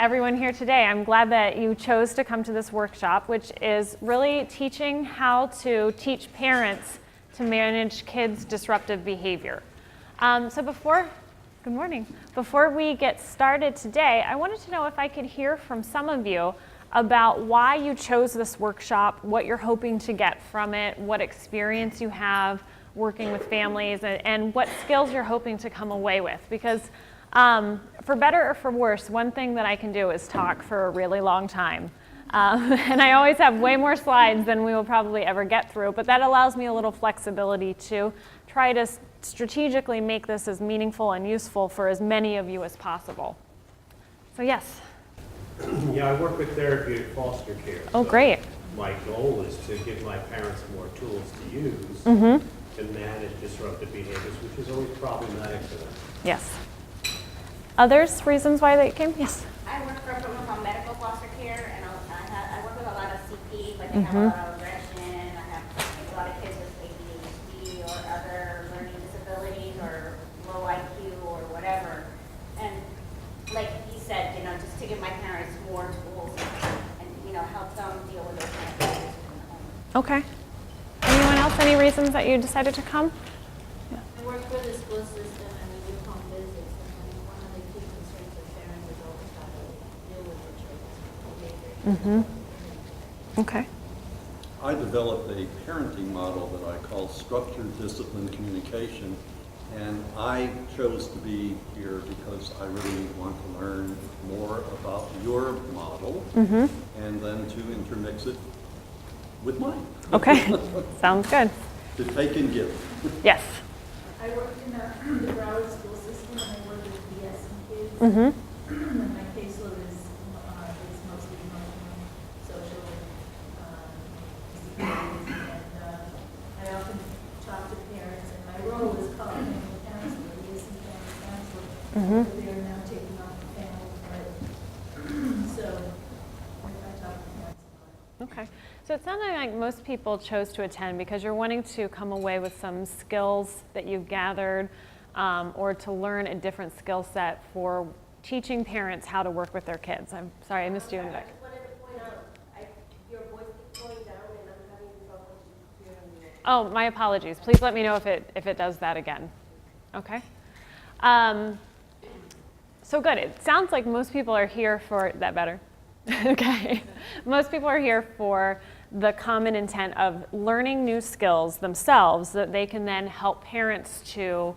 everyone here today. I'm glad that you chose to come to this workshop, which is really teaching how to teach parents to manage kids' disruptive behavior. Good morning. Before we get started today, I wanted to know if I could hear from some of you about why you chose this workshop, what you're hoping to get from it, what experience you have working with families, and what skills you're hoping to come away with. Because for better or for worse, one thing that I can do is talk for a really long time. And I always have way more slides than we will probably ever get through, but that allows me a little flexibility to try to strategically make this as meaningful and useful for as many of you as possible. So yes. Yeah, I work with therapeutic foster care. Oh, great. My goal is to give my parents more tools to use to manage disruptive behaviors, which is always problematic for them. Yes. Others, reasons why they came? Yes. I work for a program called medical foster care, and I work with a lot of CP, but they have a lot of aggression. I have a lot of kids with ADHD or other learning disabilities or low IQ or whatever. And like he said, just to give my parents more tools and help them deal with those kind of things in the home. Okay. Anyone else? Any reasons that you decided to come? I work for the school system and we do home visits, and one of the key concerns of parents is always how to deal with the children's behavior. Okay. I developed a parenting model that I call structured discipline communication, and I chose to be here because I really want to learn more about your model and then to intermix it with mine. Okay. Sounds good. To take and give. Yes. I work in the Broward school system and I work with BS and kids. And my caseload is mostly emotional, social disabilities, and I often talk to parents, and my role is called family counselor, BS and family counselor, but they are now taking on the family part. So I talk to parents about it. Okay. So it sounded like most people chose to attend because you're wanting to come away with some skills that you've gathered or to learn a different skill set for teaching parents how to work with their kids. I'm sorry, I missed you in the back. I just wanted to point out, your voice keeps going down and I'm having trouble hearing you. Oh, my apologies. Please let me know if it does that again. Okay. So good. It sounds like most people are here for that better. Okay. Most people are here for the common intent of learning new skills themselves so that they can then help parents to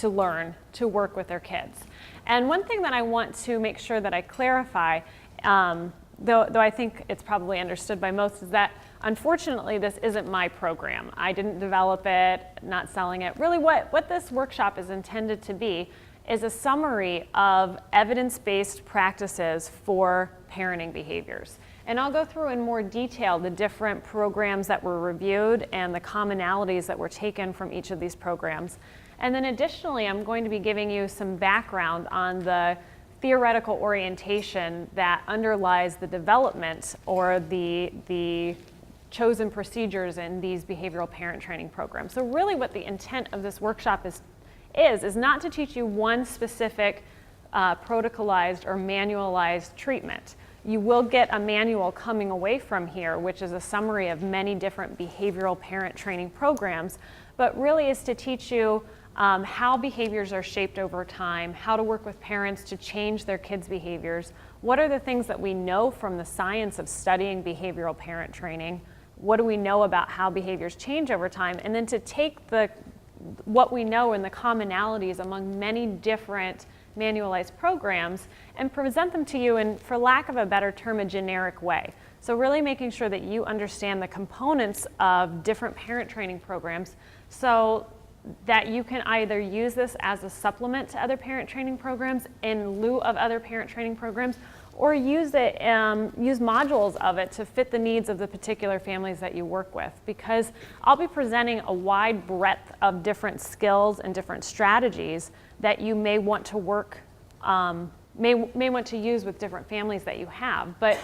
learn to work with their kids. And one thing that I want to make sure that I clarify, though I think it's probably understood by most, is that unfortunately this isn't my program. I didn't develop it, not selling it. Really what this workshop is intended to be is a summary of evidence-based practices for parenting behaviors. And I'll go through in more detail the different programs that were reviewed and the commonalities that were taken from each of these programs. And then additionally, I'm going to be giving you some background on the theoretical orientation that underlies the development or the chosen procedures in these behavioral parent training programs. So really what the intent of this workshop is not to teach you one specific protocolized or manualized treatment. You will get a manual coming away from here, which is a summary of many different behavioral parent training programs, but really is to teach you how behaviors are shaped over time, how to work with parents to change their kids' behaviors, what are the things that we know from the science of studying behavioral parent training, what do we know about how behaviors change over time, and then to take what we know and the commonalities among many different manualized programs and present them to you in, for lack of a better term, a generic way. So really making sure that you understand the components of different parent training programs so that you can either use this as a supplement to other parent training programs in lieu of other parent training programs, or use modules of it to fit the needs of the particular families that you work with. Because I'll be presenting a wide breadth of different skills and different strategies that you may want to work, may want to use with different families that you have. But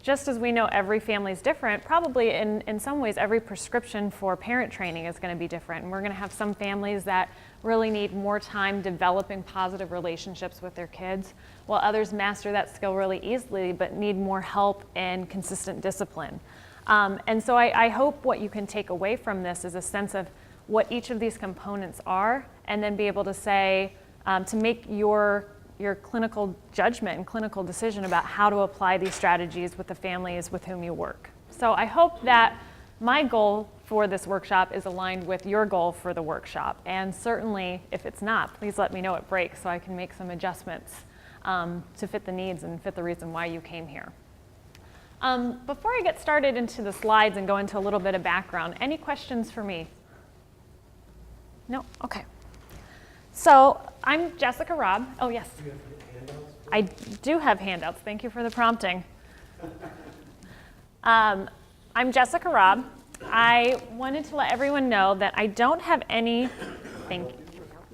just as we know every family is different, probably in some ways every prescription for parent training is going to be different. And we're going to have some families that really need more time developing positive relationships with their kids, while others master that skill really easily but need more help and consistent discipline. And so I hope what you can take away from this is a sense of what each of these components are, and then be able to say, to make your clinical judgment and clinical decision about how to apply these strategies with the families with whom you work. So I hope that my goal for this workshop is aligned with your goal for the workshop. And certainly, if it's not, please let me know at break so I can make some adjustments to fit the needs and fit the reason why you came here. Before I get started into the slides and go into a little bit of background, any questions for me? No? Okay. So I'm Jessica Robb. Oh, yes. Do you have handouts? I do have handouts. Thank you for the prompting. I'm Jessica Robb. I wanted to let everyone know that I don't have any,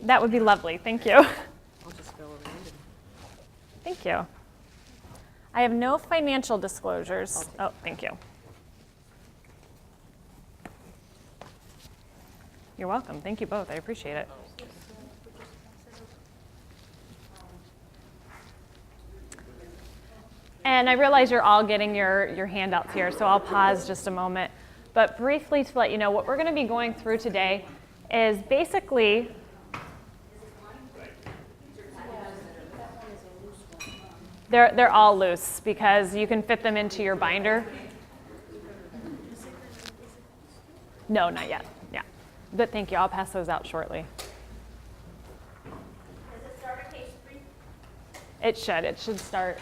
that would be lovely. Thank you. I'll just go around and Thank you. I have no financial disclosures. Oh, thank you. You're welcome. Thank you both. I appreciate it. And I realize you're all getting your handouts here, so I'll pause just a moment. But briefly to let you know, what we're going to be going through today is basically they're all loose because you can fit them into your binder. No, not yet. Yeah. But thank you. I'll pass those out shortly. Does it start at page 3? It should. It should start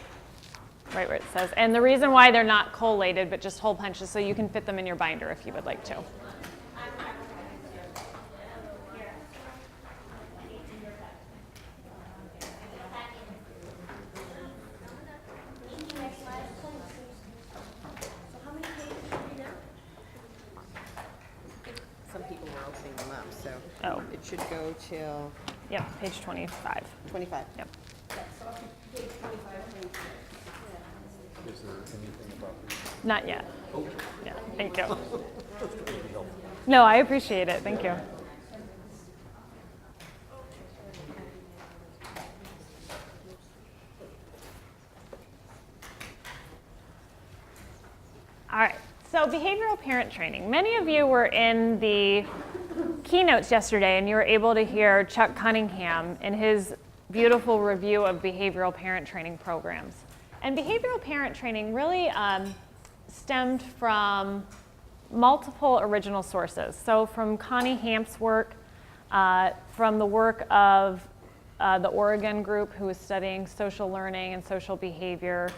right where it says. And the reason why they're not collated, but just hole punches, so you can fit them in your binder if you would like to. some people were opening them up, so Oh. it should go till Yep, page 25. 25. Yep. Is there anything about this? Not yet. Yeah, thank you. No, I appreciate it. Thank you. All right, so behavioral parent training. Many of you were in the keynotes yesterday and you were able to hear Chuck Cunningham in his beautiful review of behavioral parent training programs. And behavioral parent training really stemmed from multiple original sources. So from Connie Hamp's work, from the work of the Oregon group who was studying social learning and social behavior,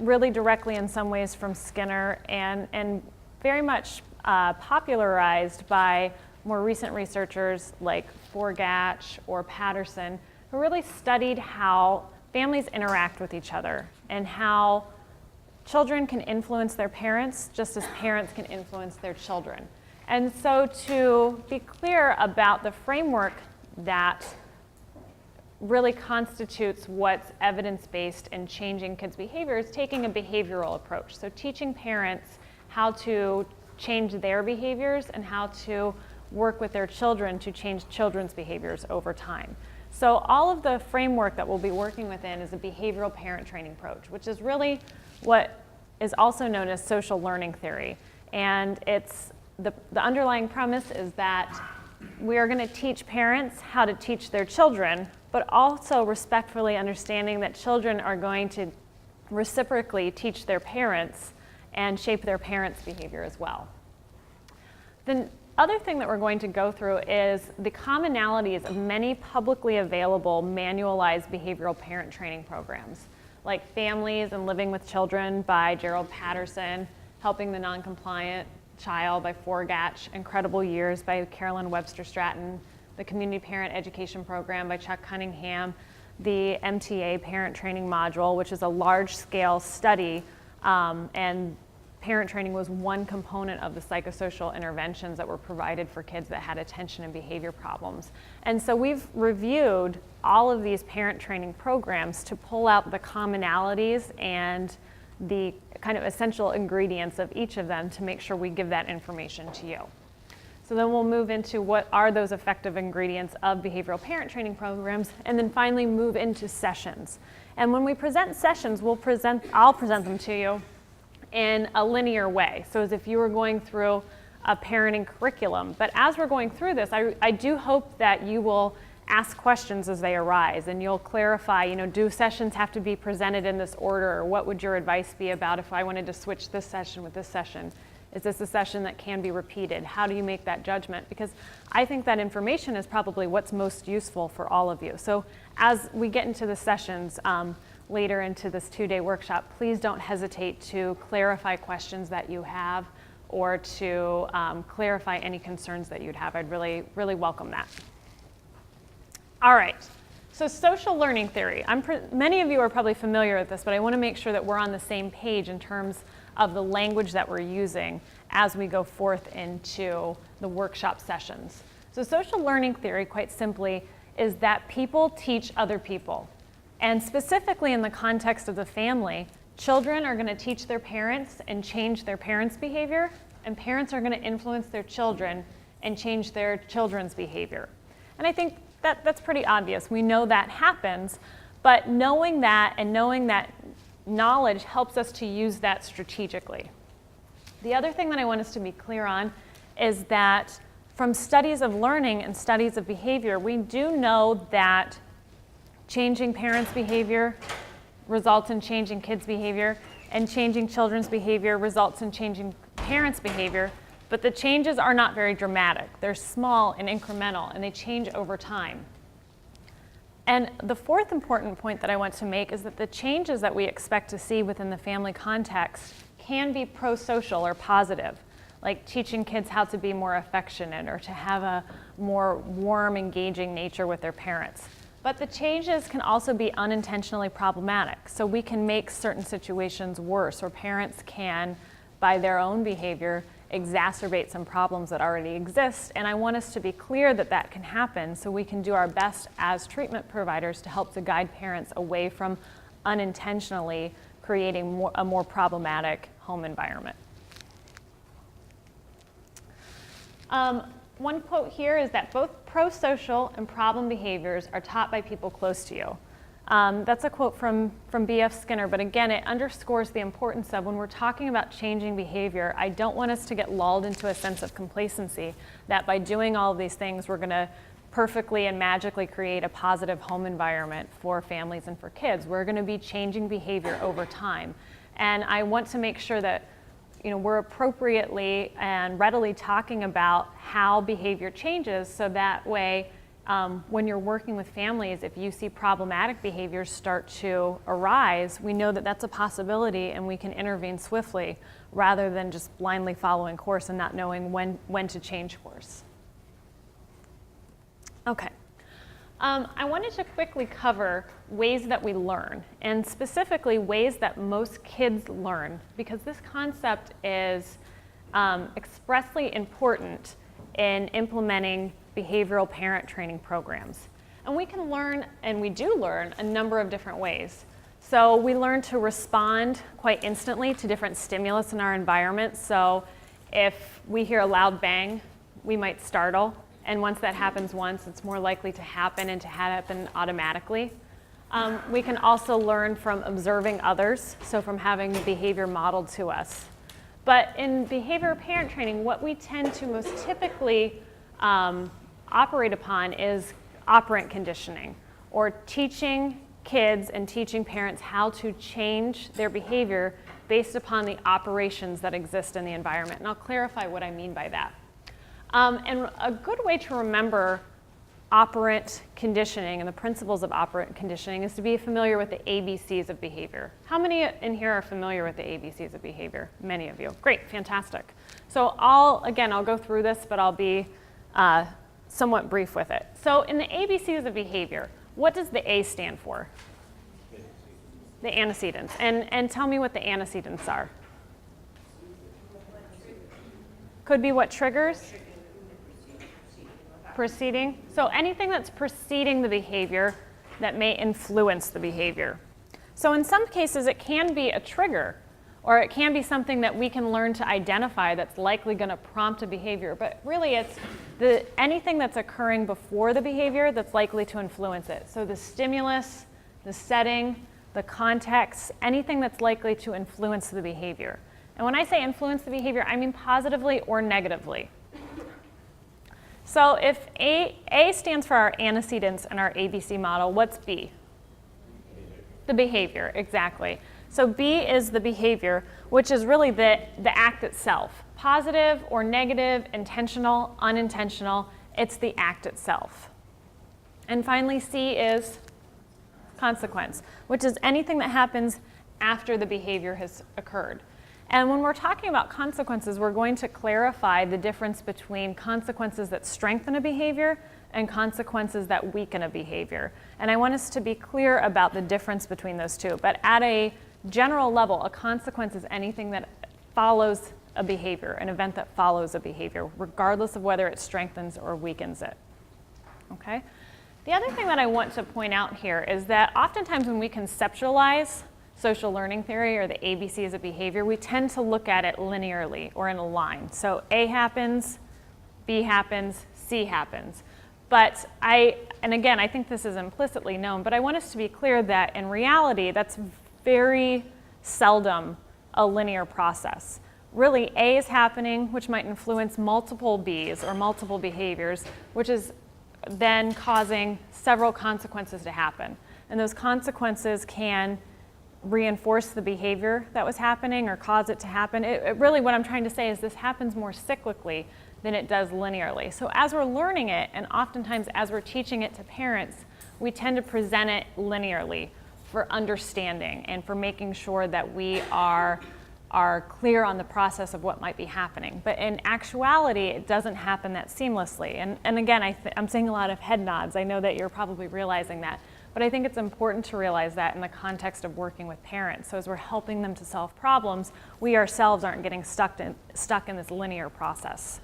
really directly in some ways from Skinner, and very much popularized by more recent researchers like Forgatch or Patterson, who really studied how families interact with each other and how children can influence their parents just as parents can influence their children. And so to be clear about the framework that really constitutes what's evidence-based in changing kids' behavior is taking a behavioral approach. So teaching parents how to change their behaviors and how to work with their children to change children's behaviors over time. So all of the framework that we'll be working within is a behavioral parent training approach, which is really what is also known as social learning theory. And it's the underlying premise is that we are going to teach parents how to teach their children, but also respectfully understanding that children are going to reciprocally teach their parents and shape their parents' behavior as well. The other thing that we're going to go through is the commonalities of many publicly available manualized behavioral parent training programs, like Families and Living with Children by Gerald Patterson, Helping the Non-Compliant Child by Forgatch, Incredible Years by Carolyn Webster Stratton, the Community Parent Education Program by Chuck Cunningham, the MTA Parent Training Module, which is a large-scale study, and parent training was one component of the psychosocial interventions that were provided for kids that had attention and behavior problems. And so we've reviewed all of these parent training programs to pull out the commonalities and the kind of essential ingredients of each of them to make sure we give that information to you. So then we'll move into what are those effective ingredients of behavioral parent training programs, and then finally move into sessions. And when we present sessions, I'll present them to you in a linear way. So as if you were going through a parenting curriculum. But as we're going through this, I do hope that you will ask questions as they arise, and you'll clarify, do sessions have to be presented in this order, or what would your advice be about if I wanted to switch this session with this session? Is this a session that can be repeated? How do you make that judgment? Because I think that information is probably what's most useful for all of you. So as we get into the sessions later into this 2-day workshop, please don't hesitate to clarify questions that you have, or to clarify any concerns that you'd have. I'd really, really welcome that. All right, so social learning theory. Many of you are probably familiar with this, but I want to make sure that we're on the same page in terms of the language that we're using as we go forth into the workshop sessions. So social learning theory, quite simply, is that people teach other people. And specifically in the context of the family, children are going to teach their parents and change their parents' behavior, and parents are going to influence their children and change their children's behavior. And I think that's pretty obvious. We know that happens, but knowing that and knowing that knowledge helps us to use that strategically. The other thing that I want us to be clear on is that from studies of learning and studies of behavior, we do know that changing parents' behavior results in changing kids' behavior, and changing children's behavior results in changing parents' behavior, but the changes are not very dramatic. They're small and incremental, and they change over time. And the fourth important point that I want to make is that the changes that we expect to see within the family context can be pro-social or positive, like teaching kids how to be more affectionate or to have a more warm, engaging nature with their parents. But the changes can also be unintentionally problematic. So we can make certain situations worse, or parents can, by their own behavior, exacerbate some problems that already exist. And I want us to be clear that that can happen, so we can do our best as treatment providers to help to guide parents away from unintentionally creating a more problematic home environment. One quote here is that both pro-social and problem behaviors are taught by people close to you. That's a quote from B.F. Skinner, but again, it underscores the importance of when we're talking about changing behavior, I don't want us to get lulled into a sense of complacency that by doing all of these things, we're going to perfectly and magically create a positive home environment for families and for kids. We're going to be changing behavior over time. And I want to make sure that we're appropriately and readily talking about how behavior changes, so that way when you're working with families, if you see problematic behaviors start to arise, we know that that's a possibility and we can intervene swiftly rather than just blindly following course and not knowing when to change course. Okay. I wanted to quickly cover ways that we learn, and specifically ways that most kids learn, because this concept is expressly important in implementing behavioral parent training programs. And we can learn, and we do learn, a number of different ways. So we learn to respond quite instantly to different stimulus in our environment. So if we hear a loud bang, we might startle. And once that happens once, it's more likely to happen and to happen automatically. We can also learn from observing others, so from having the behavior modeled to us. But in behavioral parent training, what we tend to most typically operate upon is operant conditioning, or teaching kids and teaching parents how to change their behavior based upon the operations that exist in the environment. And I'll clarify what I mean by that. And a good way to remember operant conditioning and the principles of operant conditioning is to be familiar with the ABCs of behavior. How many in here are familiar with the ABCs of behavior? Many of you. Great, fantastic. So I'll go through this, but I'll be somewhat brief with it. So in the ABCs of behavior, what does the A stand for? The antecedents. And tell me what the antecedents are. Could be what triggers? Preceding. So anything that's preceding the behavior that may influence the behavior. So in some cases, it can be a trigger, Or it can be something that we can learn to identify that's likely going to prompt a behavior. But really, it's anything that's occurring before the behavior that's likely to influence it. So the stimulus, the setting, the context, anything that's likely to influence the behavior. And when I say influence the behavior, I mean positively or negatively. So if A stands for our antecedents in our ABC model, what's B? The behavior, exactly. So B is the behavior, which is really the act itself. Positive or negative, intentional, unintentional, it's the act itself. And finally, C is consequence, which is anything that happens after the behavior has occurred. And when we're talking about consequences, we're going to clarify the difference between consequences that strengthen a behavior and consequences that weaken a behavior. And I want us to be clear about the difference between those two. But at a general level, a consequence is anything that follows a behavior, an event that follows a behavior, regardless of whether it strengthens or weakens it. Okay? The other thing that I want to point out here is that oftentimes when we conceptualize social learning theory or the ABCs of behavior, we tend to look at it linearly or in a line. So A happens, B happens, C happens. But and again, I think this is implicitly known, but I want us to be clear that in reality, that's very seldom a linear process. Really, A is happening, which might influence multiple Bs or multiple behaviors, which is then causing several consequences to happen. And those consequences can reinforce the behavior that was happening or cause it to happen. Really, what I'm trying to say is this happens more cyclically than it does linearly. So as we're learning it, and oftentimes as we're teaching it to parents, we tend to present it linearly for understanding and for making sure that we are clear on the process of what might be happening. But in actuality, it doesn't happen that seamlessly. And again, I'm seeing a lot of head nods. I know that you're probably realizing that. But I think it's important to realize that in the context of working with parents. So as we're helping them to solve problems, we ourselves aren't getting stuck in this linear process.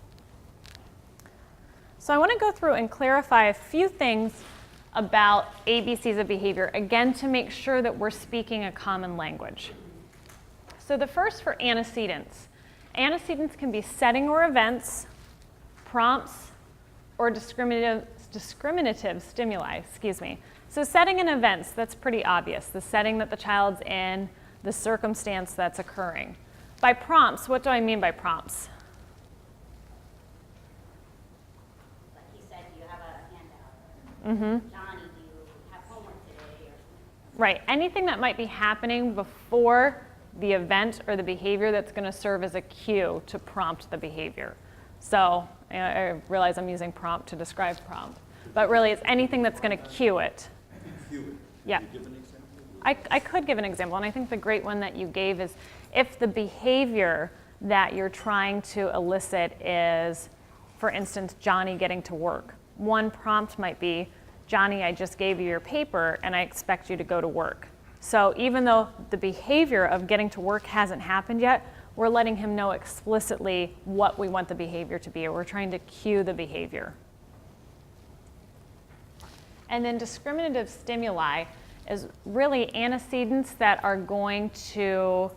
So I want to go through and clarify a few things about ABCs of behavior, again, to make sure that we're speaking a common language. So the first for antecedents. Antecedents can be setting or events, prompts, or discriminative stimuli, So setting and events, that's pretty obvious. The setting that the child's in, the circumstance that's occurring. By prompts, what do I mean by prompts? Like he said, do you have a handout? Johnny, do you have homework today? Right, anything that might be happening before the event or the behavior that's going to serve as a cue to prompt the behavior. So I realize I'm using prompt to describe prompt, but really it's anything that's going to cue it. Cue it. Yeah. Can you give an example? I could give an example, and I think the great one that you gave is if the behavior that you're trying to elicit is, for instance, Johnny getting to work. One prompt might be, Johnny, I just gave you your paper and I expect you to go to work. So even though the behavior of getting to work hasn't happened yet, we're letting him know explicitly what we want the behavior to be, or we're trying to cue the behavior. And then discriminative stimuli is really antecedents that are going to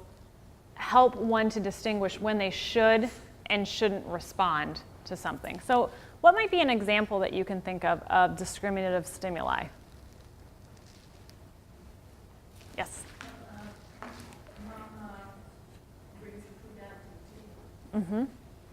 help one to distinguish when they should and shouldn't respond to something. So what might be an example that you can think of discriminative stimuli? Yes?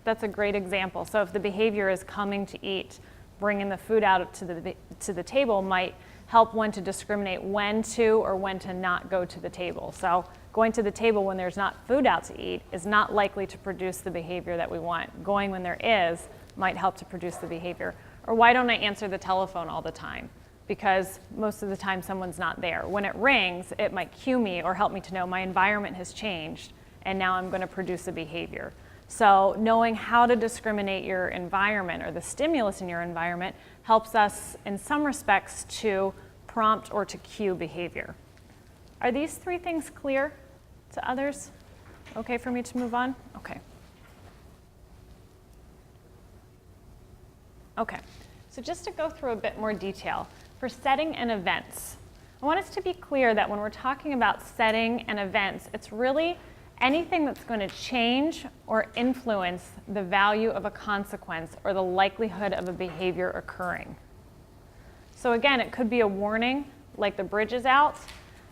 That's a great example. So if the behavior is coming to eat, bringing the food out to the table might help one to discriminate when to or when to not go to the table. So going to the table when there's not food out to eat is not likely to produce the behavior that we want. Going when there is might help to produce the behavior. Or why don't I answer the telephone all the time? Because most of the time someone's not there. When it rings, it might cue me or help me to know my environment has changed and now I'm going to produce a behavior. So knowing how to discriminate your environment or the stimulus in your environment helps us in some respects to prompt or to cue behavior. Are these three things clear to others? Okay for me to move on? Okay. Okay, so just to go through a bit more detail, for setting and events, I want us to be clear that when we're talking about setting and events, it's really anything that's going to change or influence the value of a consequence or the likelihood of a behavior occurring. So again, it could be a warning, like the bridge is out.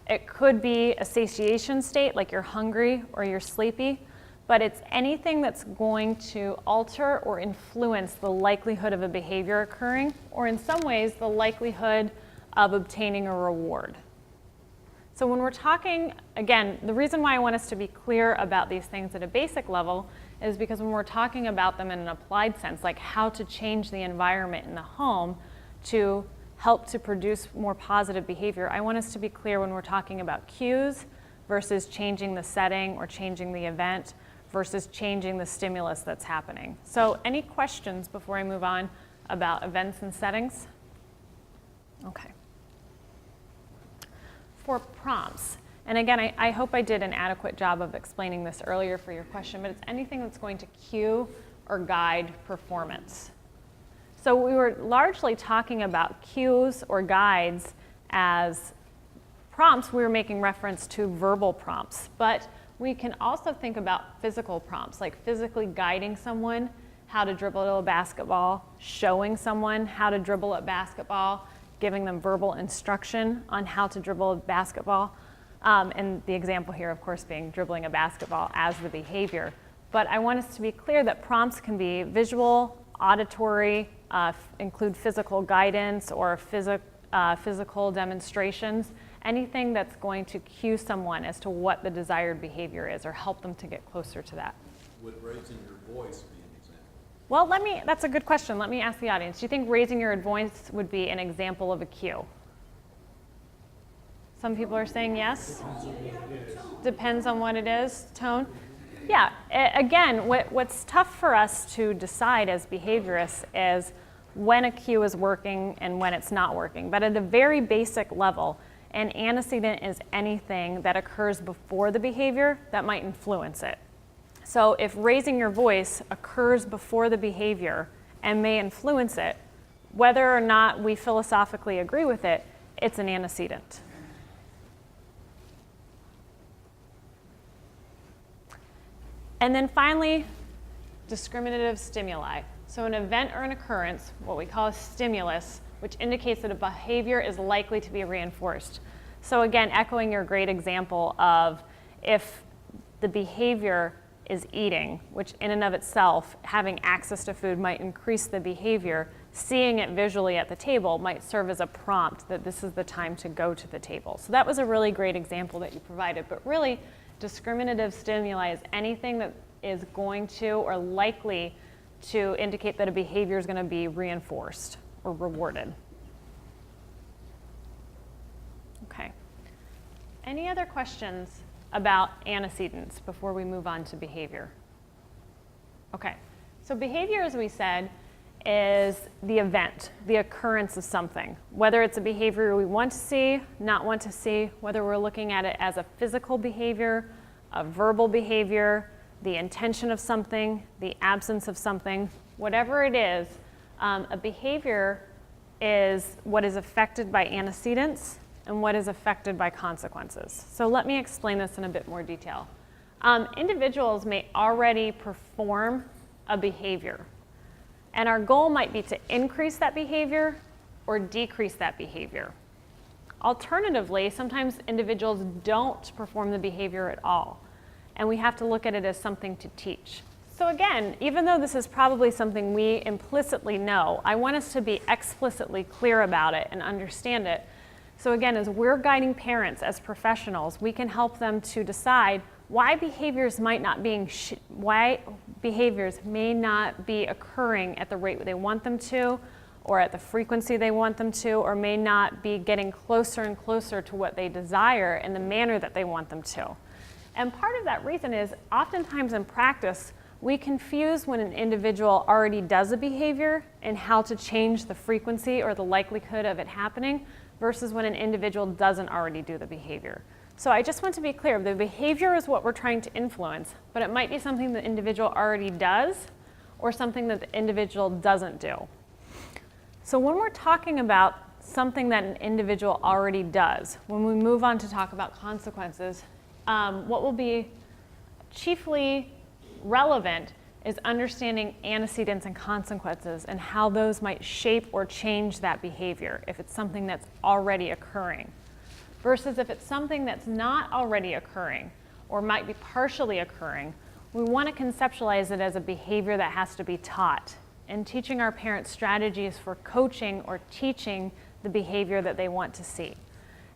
It could be a satiation state, like you're hungry or you're sleepy. But it's anything that's going to alter or influence the likelihood of a behavior occurring, or in some ways, the likelihood of obtaining a reward. So when we're talking, again, the reason why I want us to be clear about these things at a basic level is because when we're talking about them in an applied sense, like how to change the environment in the home to help to produce more positive behavior, I want us to be clear when we're talking about cues versus changing the setting or changing the event versus changing the stimulus that's happening. So any questions before I move on about events and settings? Okay. For prompts, and again, I hope I did an adequate job of explaining this earlier for your question, but it's anything that's going to cue or guide performance. So we were largely talking about cues or guides as prompts. We were making reference to verbal prompts, but we can also think about physical prompts, like physically guiding someone how to dribble a basketball, showing someone how to dribble a basketball, giving them verbal instruction on how to dribble a basketball. And the example here, of course, being dribbling a basketball as the behavior. But I want us to be clear that prompts can be visual, auditory, include physical guidance or physical demonstrations. Anything that's going to cue someone as to what the desired behavior is or help them to get closer to that. Would raising your voice be an example? Well, that's a good question. Let me ask the audience. Do you think raising your voice would be an example of a cue? Some people are saying yes. Depends on what it is, tone. Yeah, again, what's tough for us to decide as behaviorists is when a cue is working and when it's not working. But at a very basic level, an antecedent is anything that occurs before the behavior that might influence it. So if raising your voice occurs before the behavior and may influence it, whether or not we philosophically agree with it, it's an antecedent. And then finally, discriminative stimuli. So an event or an occurrence, what we call a stimulus, which indicates that a behavior is likely to be reinforced. So again, echoing your great example of if the behavior is eating, which in and of itself, having access to food might increase the behavior, seeing it visually at the table might serve as a prompt that this is the time to go to the table. So that was a really great example that you provided, but really discriminative stimuli is anything that is going to or likely to indicate that a behavior is going to be reinforced or rewarded. Okay. Any other questions about antecedents before we move on to behavior? Okay. So behavior, as we said, is the event, the occurrence of something. Whether it's a behavior we want to see, not want to see, whether we're looking at it as a physical behavior, a verbal behavior, the intention of something, the absence of something, whatever it is, a behavior is what is affected by antecedents and what is affected by consequences. So let me explain this in a bit more detail. Individuals may already perform a behavior, and our goal might be to increase that behavior or decrease that behavior. Alternatively, sometimes individuals don't perform the behavior at all, and we have to look at it as something to teach. So again, even though this is probably something we implicitly know, I want us to be explicitly clear about it and understand it. So again, as we're guiding parents as professionals, we can help them to decide why behaviors may not be occurring at the rate they want them to, or at the frequency they want them to, or may not be getting closer and closer to what they desire in the manner that they want them to. And part of that reason is oftentimes in practice, we confuse when an individual already does a behavior and how to change the frequency or the likelihood of it happening versus when an individual doesn't already do the behavior. So I just want to be clear, the behavior is what we're trying to influence, but it might be something the individual already does or something that the individual doesn't do. So when we're talking about something that an individual already does, when we move on to talk about consequences, what will be chiefly relevant is understanding antecedents and consequences and how those might shape or change that behavior if it's something that's already occurring. Versus if it's something that's not already occurring or might be partially occurring, we want to conceptualize it as a behavior that has to be taught and teaching our parents strategies for coaching or teaching the behavior that they want to see.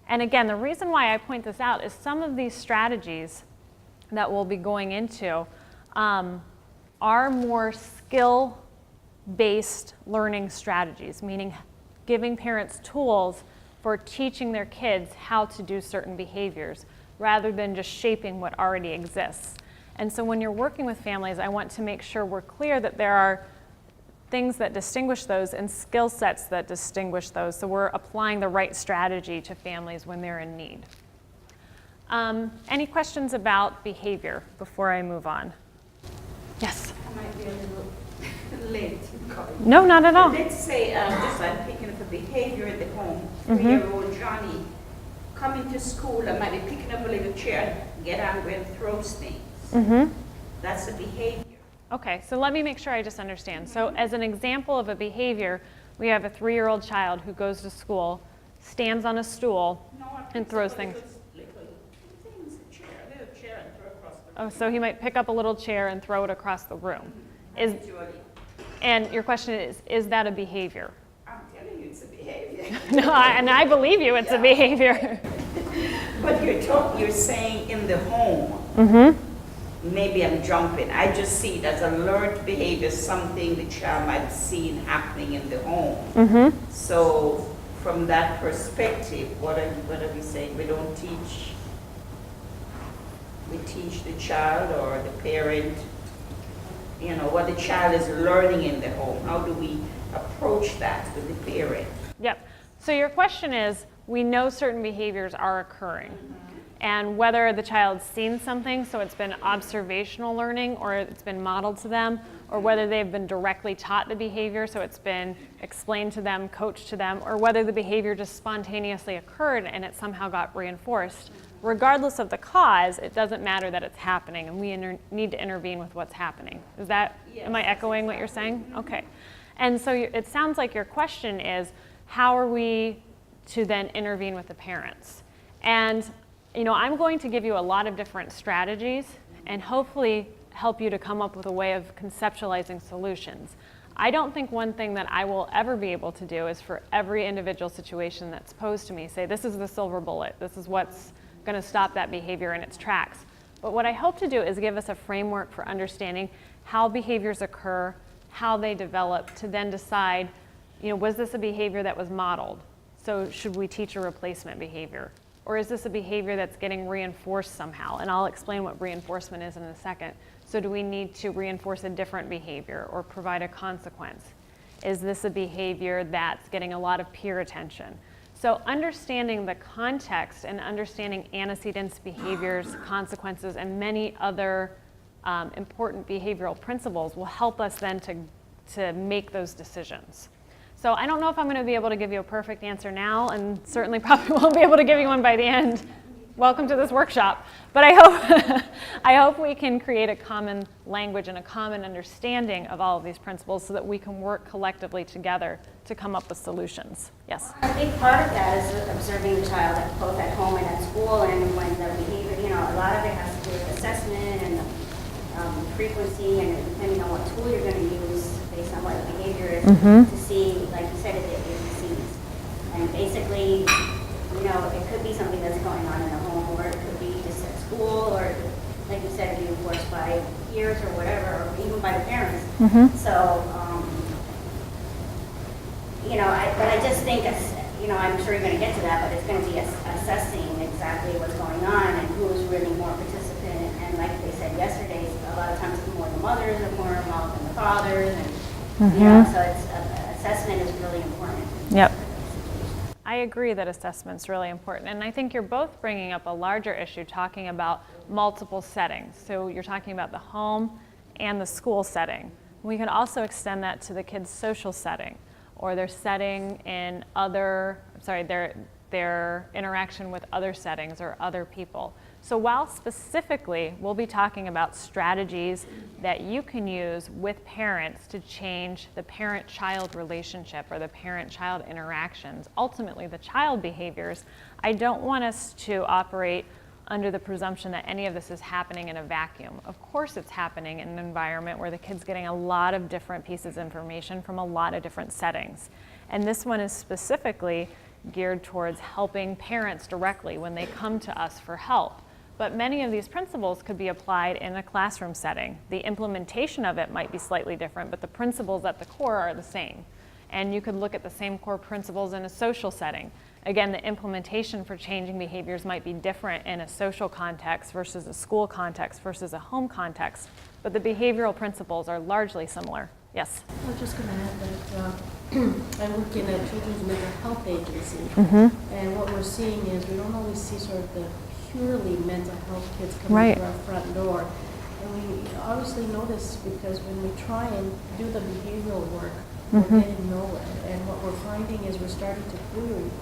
And again, the reason why I point this out is some of these strategies that we'll be going into are more skill-based learning strategies, meaning giving parents tools for teaching their kids how to do certain behaviors rather than just shaping what already exists. And so when you're working with families, I want to make sure we're clear that there are things that distinguish those and skill sets that distinguish those, so we're applying the right strategy to families when they're in need. Any questions about behavior before I move on? Yes? I might be a little late. No, not at all. Let's say, just like picking up a behavior at the home, 3-year-old Johnny coming to school and might be picking up a little chair, get angry and throws things. That's a behavior. Okay, so let me make sure I just understand. So as an example of a behavior, we have a 3-year-old child who goes to school, stands on a stool, and throws things. Little chair and throw across the room. Oh, so he might pick up a little chair and throw it across the room. And your question is that a behavior? I'm telling you, it's a behavior. No, and I believe you, it's a behavior. But you're saying in the home. Maybe I'm jumping. I just see it as a learned behavior, something the child might have seen happening in the home. So from that perspective, what are we saying? We don't teach, we teach the child or the parent, you know, what the child is learning in the home. How do we approach that with the parent? Yep. So your question is, we know certain behaviors are occurring. And whether the child's seen something, so it's been observational learning, or it's been modeled to them, or whether they've been directly taught the behavior, so it's been explained to them, coached to them, or whether the behavior just spontaneously occurred and it somehow got reinforced. Regardless of the cause, it doesn't matter that it's happening, and we need to intervene with what's happening. Is that, am I echoing what you're saying? Okay. And so it sounds like your question is, how are we to then intervene with the parents? And you know, I'm going to give you a lot of different strategies and hopefully help you to come up with a way of conceptualizing solutions. I don't think one thing that I will ever be able to do is for every individual situation that's posed to me, say this is the silver bullet, this is what's going to stop that behavior in its tracks. But what I hope to do is give us a framework for understanding how behaviors occur, how they develop, to then decide, you know, was this a behavior that was modeled? So should we teach a replacement behavior? Or is this a behavior that's getting reinforced somehow? And I'll explain what reinforcement is in a second. So do we need to reinforce a different behavior or provide a consequence? Is this a behavior that's getting a lot of peer attention? So understanding the context and understanding antecedents, behaviors, consequences, and many other important behavioral principles will help us then to make those decisions. So I don't know if I'm going to be able to give you a perfect answer now, and certainly probably won't be able to give you one by the end. Welcome to this workshop. But I hope we can create a common language and a common understanding of all of these principles so that we can work collectively together to come up with solutions. Yes? I think part of that is observing the child both at home and at school, and when the behavior, you know, a lot of it has to do with assessment and frequency, and depending on what tool you're going to use based on what the behavior is, to see, like you said, the ABCs. And basically, you know, it could be something that's going on in the home, or it could be just at school, or like you said, reinforced by peers or whatever, or even by the parents. So, you know, but I just think, you know, I'm sure you're going to get to that, but it's going to be assessing exactly what's going on and who's really more participant. And like they said yesterday, a lot of times it's more the mothers are more involved than the fathers, and you know, so it's assessment is really important. Yep. I agree that assessment's really important, and I think you're both bringing up a larger issue talking about multiple settings. So you're talking about the home and the school setting. We can also extend that to the kids' social setting, or their setting in their interaction with other settings or other people. So while specifically we'll be talking about strategies that you can use with parents to change the parent-child relationship or the parent-child interactions, ultimately the child behaviors, I don't want us to operate under the presumption that any of this is happening in a vacuum. Of course it's happening in an environment where the kid's getting a lot of different pieces of information from a lot of different settings. And this one is specifically geared towards helping parents directly when they come to us for help. But many of these principles could be applied in a classroom setting. The implementation of it might be slightly different, but the principles at the core are the same. And you could look at the same core principles in a social setting. Again, the implementation for changing behaviors might be different in a social context versus a school context versus a home context, but the behavioral principles are largely similar. Yes? I was just going to add that I work in a children's mental health agency, and what we're seeing is we don't always see sort of the purely mental health kids coming through our front door. And we obviously notice because when we try and do the behavioral work, we're getting nowhere. And what we're finding is we're starting to query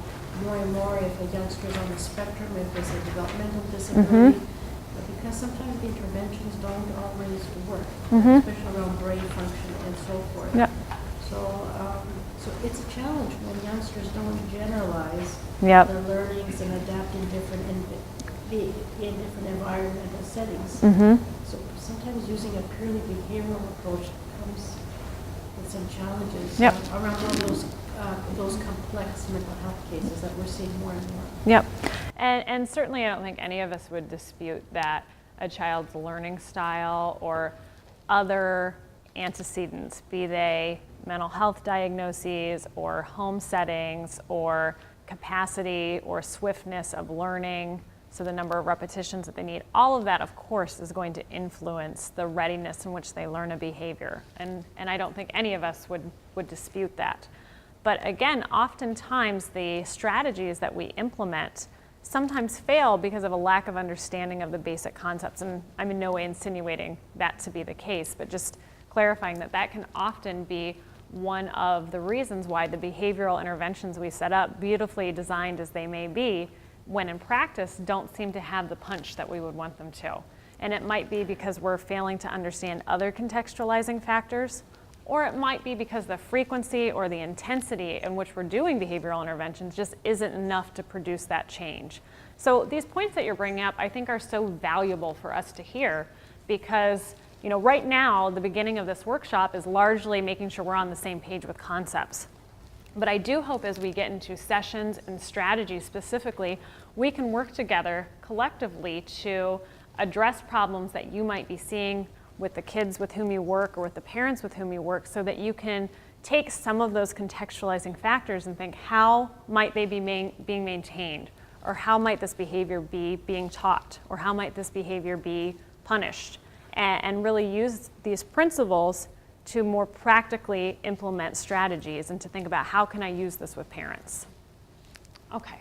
more and more if a youngster is on the spectrum, if it's a developmental disability, but because sometimes the interventions don't always work, especially around brain function and so forth. Yep. So it's a challenge when youngsters don't generalize Yep. their learnings and adapt in different environmental settings. So sometimes using a purely behavioral approach comes with some challenges around all those complex mental health cases that we're seeing more and more. Yep. And certainly I don't think any of us would dispute that a child's learning style or other antecedents, be they mental health diagnoses or home settings or capacity or swiftness of learning, so the number of repetitions that they need, all of that, of course, is going to influence the readiness in which they learn a behavior. And I don't think any of us would dispute that. But again, oftentimes the strategies that we implement sometimes fail because of a lack of understanding of the basic concepts. And I'm in no way insinuating that to be the case, but just clarifying that that can often be one of the reasons why the behavioral interventions we set up, beautifully designed as they may be, when in practice don't seem to have the punch that we would want them to. And it might be because we're failing to understand other contextualizing factors, or it might be because the frequency or the intensity in which we're doing behavioral interventions just isn't enough to produce that change. So these points that you're bringing up, I think, are so valuable for us to hear because, you know, right now, the beginning of this workshop is largely making sure we're on the same page with concepts. But I do hope as we get into sessions and strategies specifically, we can work together collectively to address problems that you might be seeing with the kids with whom you work or with the parents with whom you work, so that you can take some of those contextualizing factors and think, how might they be being maintained? Or how might this behavior be being taught? Or how might this behavior be punished? And really use these principles to more practically implement strategies and to think about, how can I use this with parents? Okay,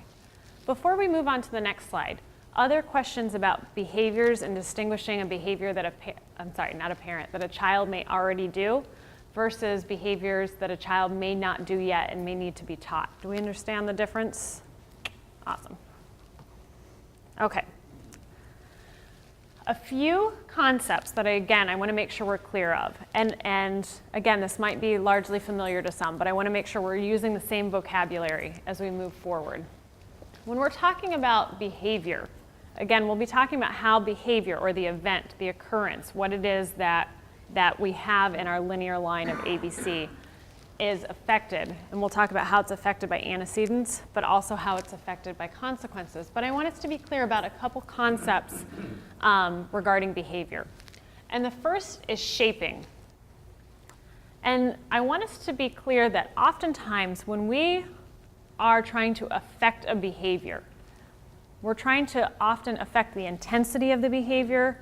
before we move on to the next slide, other questions about behaviors and distinguishing a behavior that that a child may already do versus behaviors that a child may not do yet and may need to be taught. Do we understand the difference? Awesome. Okay. A few concepts that I want to make sure we're clear of. And again, this might be largely familiar to some, but I want to make sure we're using the same vocabulary as we move forward. When we're talking about behavior, again, we'll be talking about how behavior, or the event, the occurrence, what it is that we have in our linear line of ABC is affected. And we'll talk about how it's affected by antecedents, but also how it's affected by consequences. But I want us to be clear about a couple concepts regarding behavior. And the first is shaping. And I want us to be clear that oftentimes when we are trying to affect a behavior, we're trying to often affect the intensity of the behavior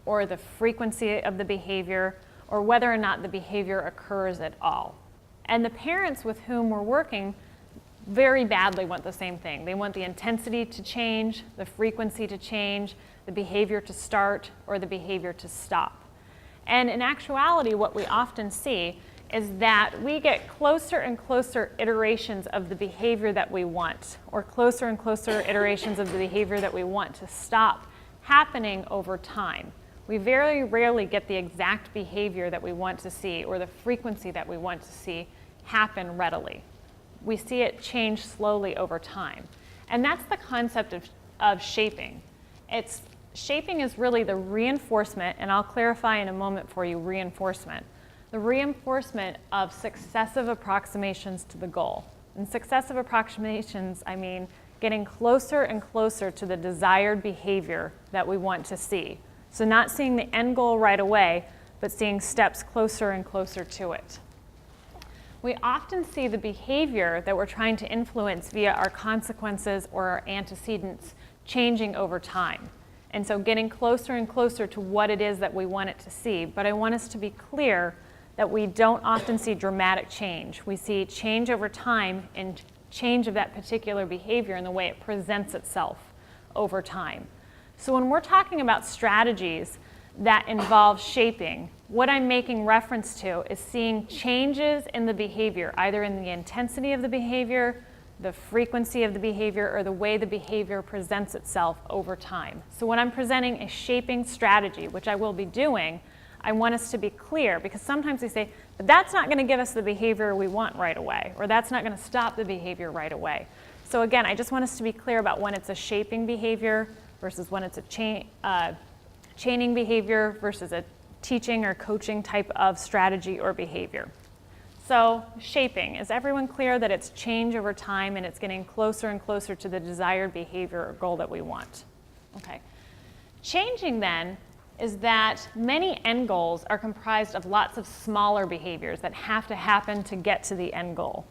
or the frequency of the behavior or whether or not the behavior occurs at all. And the parents with whom we're working very badly want the same thing. They want the intensity to change, the frequency to change, the behavior to start, or the behavior to stop. And in actuality, what we often see is that we get closer and closer iterations of the behavior that we want, or closer and closer iterations of the behavior that we want to stop happening over time. We very rarely get the exact behavior that we want to see or the frequency that we want to see happen readily. We see it change slowly over time. And that's the concept of shaping. Shaping is really the reinforcement, and I'll clarify in a moment for you reinforcement. The reinforcement of successive approximations to the goal. And successive approximations, I mean getting closer and closer to the desired behavior that we want to see. So not seeing the end goal right away, but seeing steps closer and closer to it. We often see the behavior that we're trying to influence via our consequences or our antecedents changing over time. And so getting closer and closer to what it is that we want it to see. But I want us to be clear that we don't often see dramatic change. We see change over time and change of that particular behavior in the way it presents itself over time. So when we're talking about strategies that involve shaping, what I'm making reference to is seeing changes in the behavior, either in the intensity of the behavior, the frequency of the behavior, or the way the behavior presents itself over time. So when I'm presenting a shaping strategy, which I will be doing, I want us to be clear, because sometimes we say, but that's not going to give us the behavior we want right away, or that's not going to stop the behavior right away. So again, I just want us to be clear about when it's a shaping behavior versus when it's a chaining behavior versus a teaching or coaching type of strategy or behavior. So shaping, is everyone clear that it's change over time and it's getting closer and closer to the desired behavior or goal that we want? Okay. Changing then is that many end goals are comprised of lots of smaller behaviors that have to happen to get to the end goal.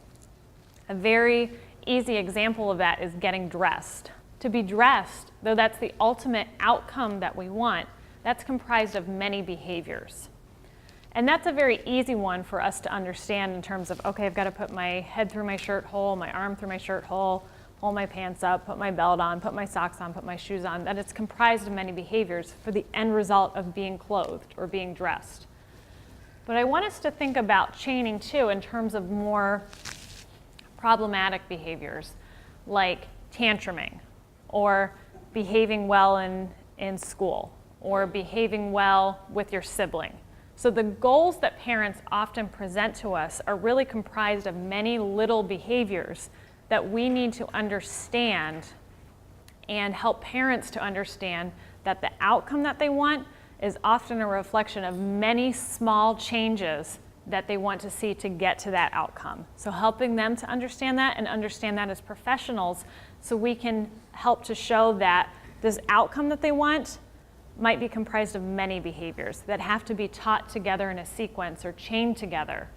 A very easy example of that is getting dressed. To be dressed, though that's the ultimate outcome that we want, that's comprised of many behaviors. And that's a very easy one for us to understand in terms of, okay, I've got to put my head through my shirt hole, my arm through my shirt hole, pull my pants up, put my belt on, put my socks on, put my shoes on, that it's comprised of many behaviors for the end result of being clothed or being dressed. But I want us to think about chaining too in terms of more problematic behaviors like tantruming or behaving well in school or behaving well with your sibling. So the goals that parents often present to us are really comprised of many little behaviors that we need to understand and help parents to understand that the outcome that they want is often a reflection of many small changes that they want to see to get to that outcome. So helping them to understand that and understand that as professionals so we can help to show that this outcome that they want might be comprised of many behaviors that have to be taught together in a sequence or chained together.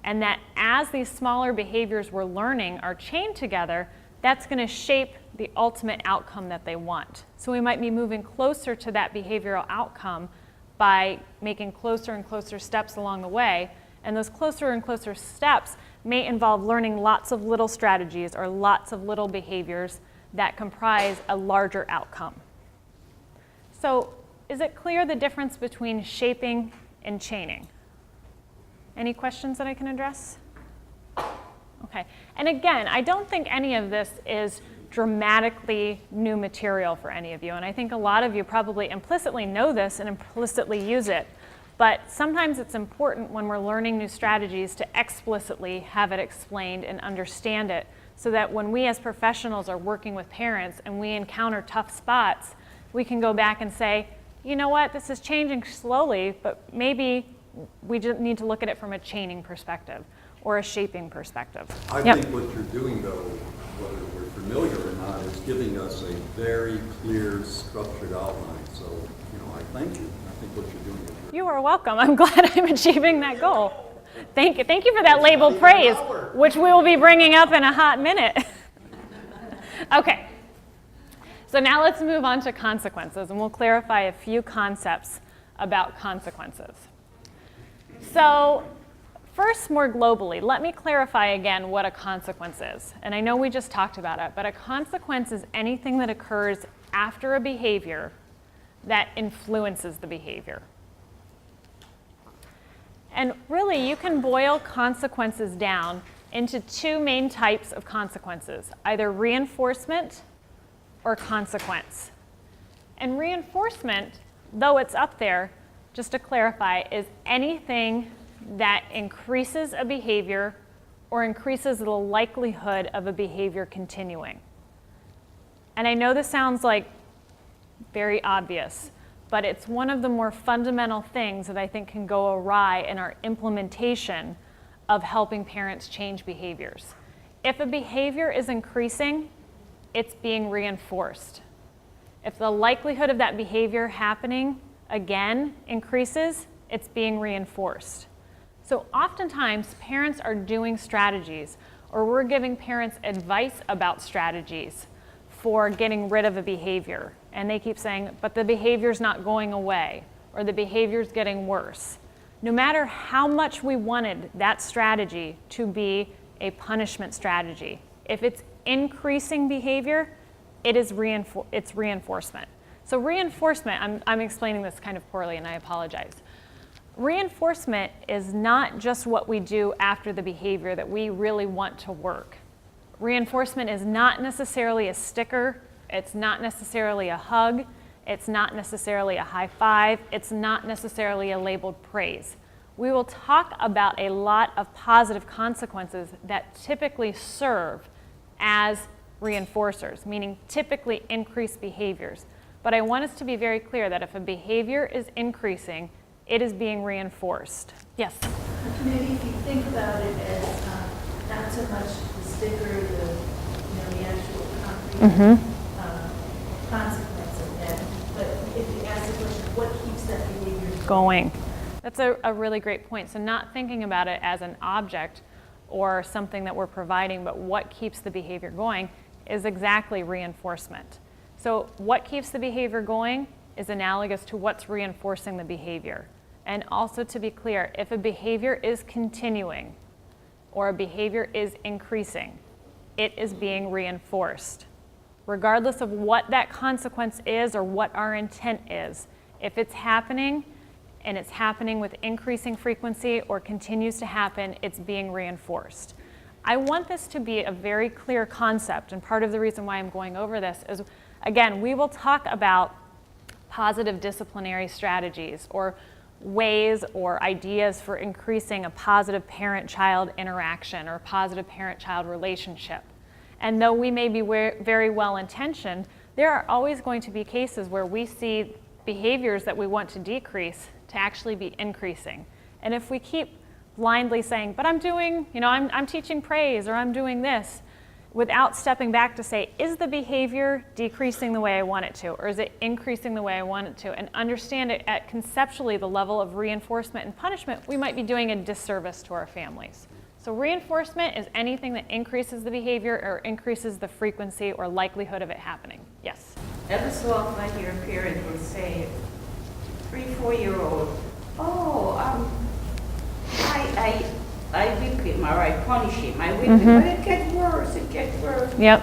And that as these smaller behaviors we're learning are chained together, that's going to shape the ultimate outcome that they want. So we might be moving closer to that behavioral outcome by making closer and closer steps along the way. And those closer and closer steps may involve learning lots of little strategies or lots of little behaviors that comprise a larger outcome. So is it clear the difference between shaping and chaining? Any questions that I can address? Okay, and again, I don't think any of this is dramatically new material for any of you, and I think a lot of you probably implicitly know this and implicitly use it, but sometimes it's important when we're learning new strategies to explicitly have it explained and understand it so that when we as professionals are working with parents and we encounter tough spots, we can go back and say, you know what, this is changing slowly, but maybe we just need to look at it from a chaining perspective or a shaping perspective. I think what you're doing, though, whether we're familiar or not, is giving us a very clear, structured outline. So, I thank you. I think what you're doing is very You are welcome. I'm glad I'm achieving that goal. Thank you. Thank you for that labeled praise, which we will be bringing up in a hot minute. Okay. So now let's move on to consequences, and we'll clarify a few concepts about consequences. So first, more globally, let me clarify again what a consequence is. And I know we just talked about it, but a consequence is anything that occurs after a behavior that influences the behavior. And really, you can boil consequences down into two main types of consequences, either reinforcement or consequence. And reinforcement, though it's up there, just to clarify, is anything that increases a behavior or increases the likelihood of a behavior continuing. And I know this sounds like very obvious, but it's one of the more fundamental things that I think can go awry in our implementation of helping parents change behaviors. If a behavior is increasing, it's being reinforced. If the likelihood of that behavior happening again increases, it's being reinforced. So oftentimes parents are doing strategies, or we're giving parents advice about strategies for getting rid of a behavior. And they keep saying, but the behavior's not going away, or the behavior's getting worse. No matter how much we wanted that strategy to be a punishment strategy, if it's increasing behavior, it's reinforcement. So reinforcement, I'm explaining this kind of poorly and I apologize. Reinforcement is not just what we do after the behavior that we really want to work. Reinforcement is not necessarily a sticker, it's not necessarily a hug, it's not necessarily a high five, it's not necessarily a labeled praise. We will talk about a lot of positive consequences that typically serve as reinforcers, meaning typically increase behaviors. But I want us to be very clear that if a behavior is increasing, it is being reinforced. Yes? Maybe if you think about it as not so much the sticker, the actual concrete consequence of that, but if you ask the question, what keeps that behavior Going. That's a really great point. So not thinking about it as an object or something that we're providing, but what keeps the behavior going is exactly reinforcement. So what keeps the behavior going is analogous to what's reinforcing the behavior. And also to be clear, if a behavior is continuing or a behavior is increasing, it is being reinforced. Regardless of what that consequence is or what our intent is, if it's happening and it's happening with increasing frequency or continues to happen, it's being reinforced. I want this to be a very clear concept, and part of the reason why I'm going over this is, again, we will talk about positive disciplinary strategies or ways or ideas for increasing a positive parent-child interaction or positive parent-child relationship. And though we may be very well-intentioned, there are always going to be cases where we see behaviors that we want to decrease to actually be increasing. And if we keep blindly saying, but I'm doing, I'm teaching praise or I'm doing this, without stepping back to say, is the behavior decreasing the way I want it to, or is it increasing the way I want it to, and understand it at conceptually the level of reinforcement and punishment, we might be doing a disservice to our families. So reinforcement is anything that increases the behavior or increases the frequency or likelihood of it happening. Yes? Every so often I hear a parent will say, 3-4-year-old, I whip him or I punish him, I whip him, but it gets worse, Yep. Yeah,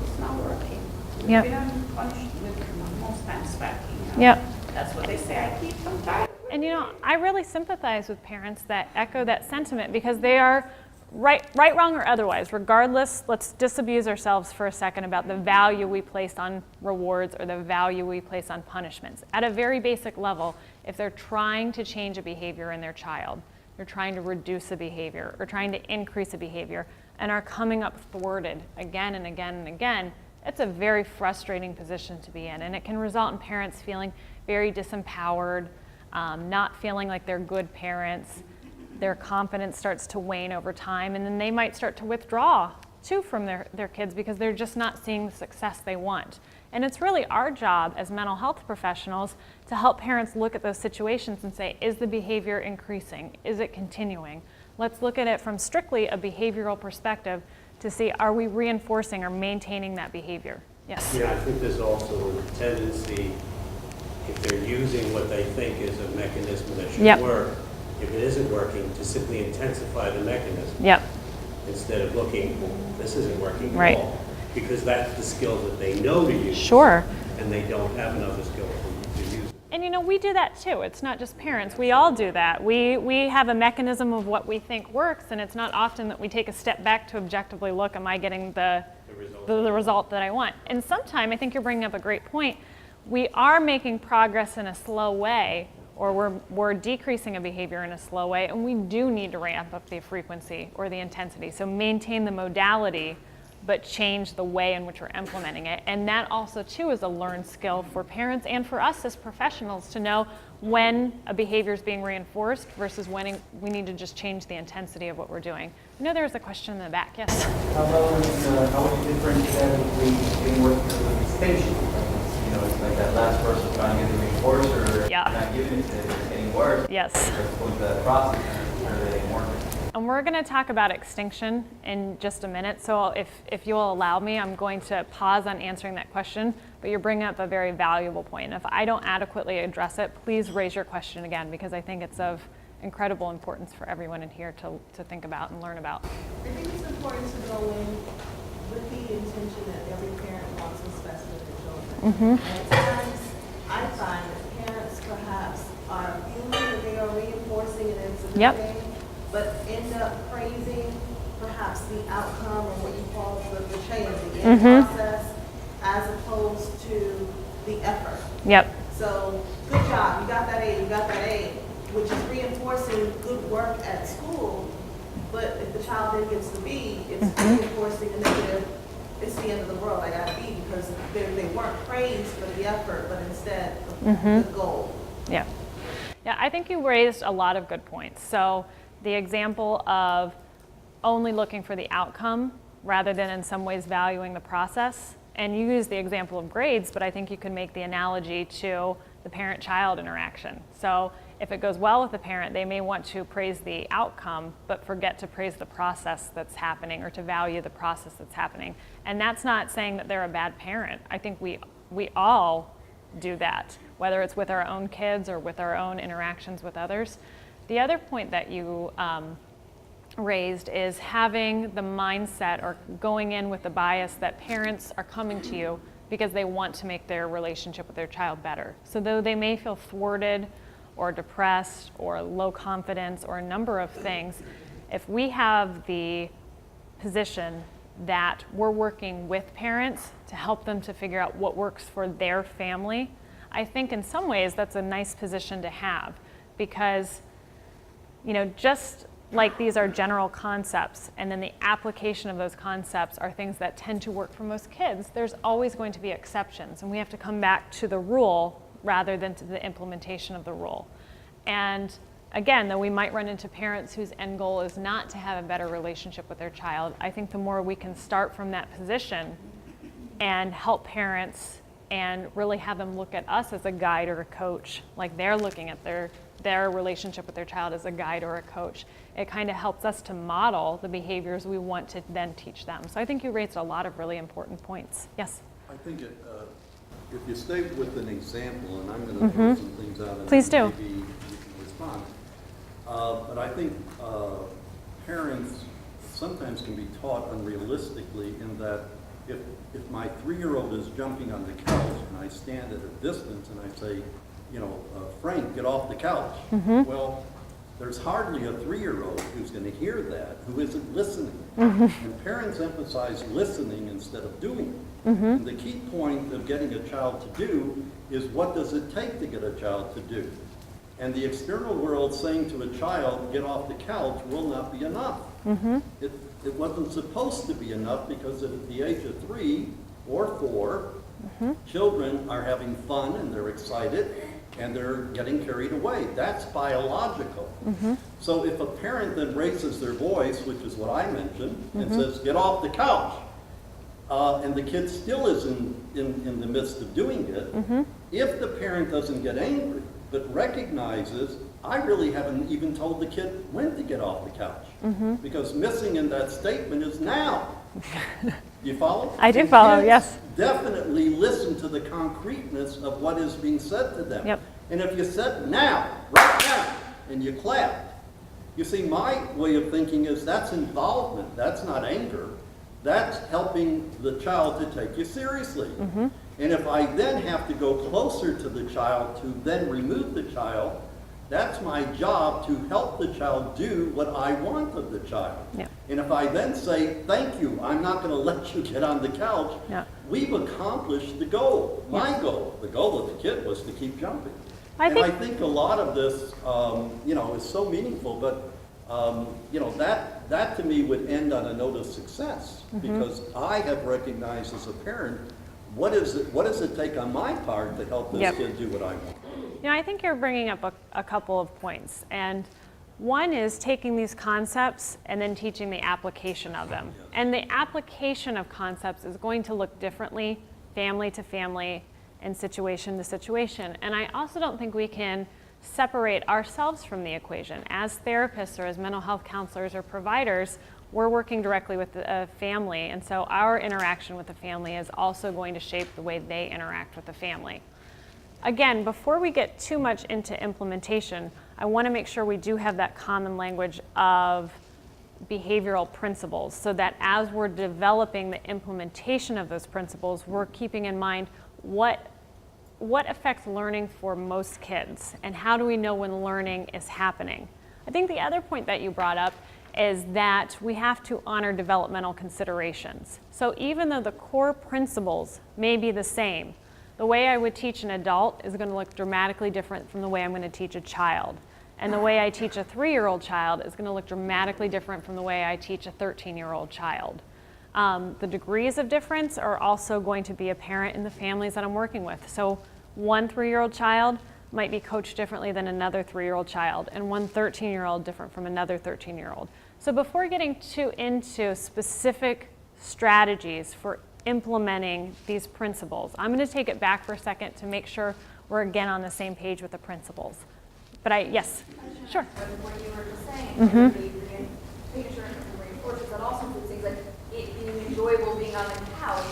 it's not working. Yep. We don't punish with him, most times smacking. Yep. That's what they say, I keep them tired. And I really sympathize with parents that echo that sentiment because they are right, wrong, or otherwise, regardless, let's disabuse ourselves for a second about the value we place on rewards or the value we place on punishments. At a very basic level, if they're trying to change a behavior in their child, they're trying to reduce a behavior or trying to increase a behavior and are coming up thwarted again and again and again, it's a very frustrating position to be in. And it can result in parents feeling very disempowered, not feeling like they're good parents. Their confidence starts to wane over time, and then they might start to withdraw too from their kids because they're just not seeing the success they want. And it's really our job as mental health professionals to help parents look at those situations and say, is the behavior increasing? Is it continuing? Let's look at it from strictly a behavioral perspective to see, are we reinforcing or maintaining that behavior? Yes? Yeah, I think there's also a tendency, if they're using what they think is a mechanism that should work, if it isn't working, to simply intensify the mechanism. Yep. Instead of looking, well, this isn't working Right. at all. Because that's the skills that they know to use. Sure. And they don't have enough skills to use it. And we do that too. It's not just parents. We all do that. We have a mechanism of what we think works, and it's not often that we take a step back to objectively look, am I getting the result that I want? And sometimes, I think you're bringing up a great point, we are making progress in a slow way, or we're decreasing a behavior in a slow way, and we do need to ramp up the frequency or the intensity. So maintain the modality, but change the way in which we're implementing it. And that also too is a learned skill for parents and for us as professionals to know when a behavior is being reinforced versus when we need to just change the intensity of what we're doing. I know there was a question in the back, yes? How would you differentiate between working with extinction? You know, it's like that last person trying to get the reinforcer, Yeah. not giving it to it, it's getting worse. Yes. With the process, or they working. And we're going to talk about extinction in just a minute. So if you'll allow me, I'm going to pause on answering that question, but you're bringing up a very valuable point. If I don't adequately address it, please raise your question again, because I think it's of incredible importance for everyone in here to think about and learn about. I think it's important to go in with the intention that every parent wants what's best for their children. And at times, I find that parents perhaps are feeling that they are reinforcing and it's a good Yep. thing, but end up praising perhaps the outcome or what you call the change, the end process, as opposed to the effort. Yep. So, good job, you got that A, which is reinforcing good work at school, but if the child then gets the B, it's reinforcing a negative, it's the end of the world, I got a B, because they weren't praised for the effort, but instead the goal. Yeah. Yeah, I think you raised a lot of good points. So the example of only looking for the outcome rather than in some ways valuing the process. And you use the example of grades, but I think you can make the analogy to the parent-child interaction. So if it goes well with the parent, they may want to praise the outcome, but forget to praise the process that's happening or to value the process that's happening. And that's not saying that they're a bad parent. I think we all do that, whether it's with our own kids or with our own interactions with others. The other point that you raised is having the mindset or going in with the bias that parents are coming to you because they want to make their relationship with their child better. So though they may feel thwarted or depressed or low confidence or a number of things, if we have the position that we're working with parents to help them to figure out what works for their family, I think in some ways that's a nice position to have, because just like these are general concepts, and then the application of those concepts are things that tend to work for most kids, there's always going to be exceptions, and we have to come back to the rule rather than to the implementation of the rule. And again, though we might run into parents whose end goal is not to have a better relationship with their child, I think the more we can start from that position and help parents and really have them look at us as a guide or a coach, like they're looking at their relationship with their child as a guide or a coach, it kind of helps us to model the behaviors we want to then teach them. So I think you raised a lot of really important points. Yes? I think if you stay with an example, and I'm going to throw some things out, and Please do. maybe you can respond. But I think parents sometimes can be taught unrealistically in that if my 3-year-old is jumping on the couch and I stand at a distance and I say, Frank, get off the couch. Well, there's hardly a 3-year-old who's going to hear that, who isn't listening. And parents emphasize listening instead of doing it. And the key point of getting a child to do is, what does it take to get a child to do? And the external world saying to a child, get off the couch, will not be enough. It wasn't supposed to be enough, because at the age of 3 or 4, children are having fun and they're excited and they're getting carried away. That's biological. So if a parent then raises their voice, which is what I mentioned, and says, get off the couch, and the kid still is in the midst of doing it, if the parent doesn't get angry, but recognizes, I really haven't even told the kid when to get off the couch, because missing in that statement is now. You follow? I do And follow, kids yes. definitely listen to the concreteness of what is being said to them. Yep. And if you said now, right now, and you clapped, you see, my way of thinking is that's involvement, that's not anger. That's helping the child to take you seriously. And if I then have to go closer to the child to then remove the child, that's my job to help the child do what I want of the child. Yeah. And if I then say, thank you, I'm not going to let you get on the couch, Yeah. we've accomplished the goal, my goal. The goal of the kid was to keep jumping. I I think a lot of this, you know, is so meaningful, but, you know, that to me would end on a note of success, because I have recognized as a parent, what does it take on my part to help this kid do what I want? You know, I think you're bringing up a couple of points, and one is taking these concepts and then teaching the application of them. And the application of concepts is going to look differently, family to family, and situation to situation. And I also don't think we can separate ourselves from the equation. As therapists or as mental health counselors or providers, we're working directly with a family, and so our interaction with the family is also going to shape the way they interact with the family. Again, before we get too much into implementation, I want to make sure we do have that common language of behavioral principles, so that as we're developing the implementation of those principles, we're keeping in mind what affects learning for most kids, and how do we know when learning is happening. I think the other point that you brought up is that we have to honor developmental considerations. So even though the core principles may be the same, the way I would teach an adult is going to look dramatically different from the way I'm going to teach a child. And the way I teach a 3-year-old child is going to look dramatically different from the way I teach a 13-year-old child. The degrees of difference are also going to be apparent in the families that I'm working with. So one 3-year-old child might be coached differently than another 3-year-old child, and one 13-year-old different from another 13-year-old. So before getting too into specific strategies for implementing these principles, I'm going to take it back for a second to make sure we're again on the same page with the principles. But yes, sure. What you were just saying, making sure it reinforces, that also includes things like it being enjoyable being on the couch.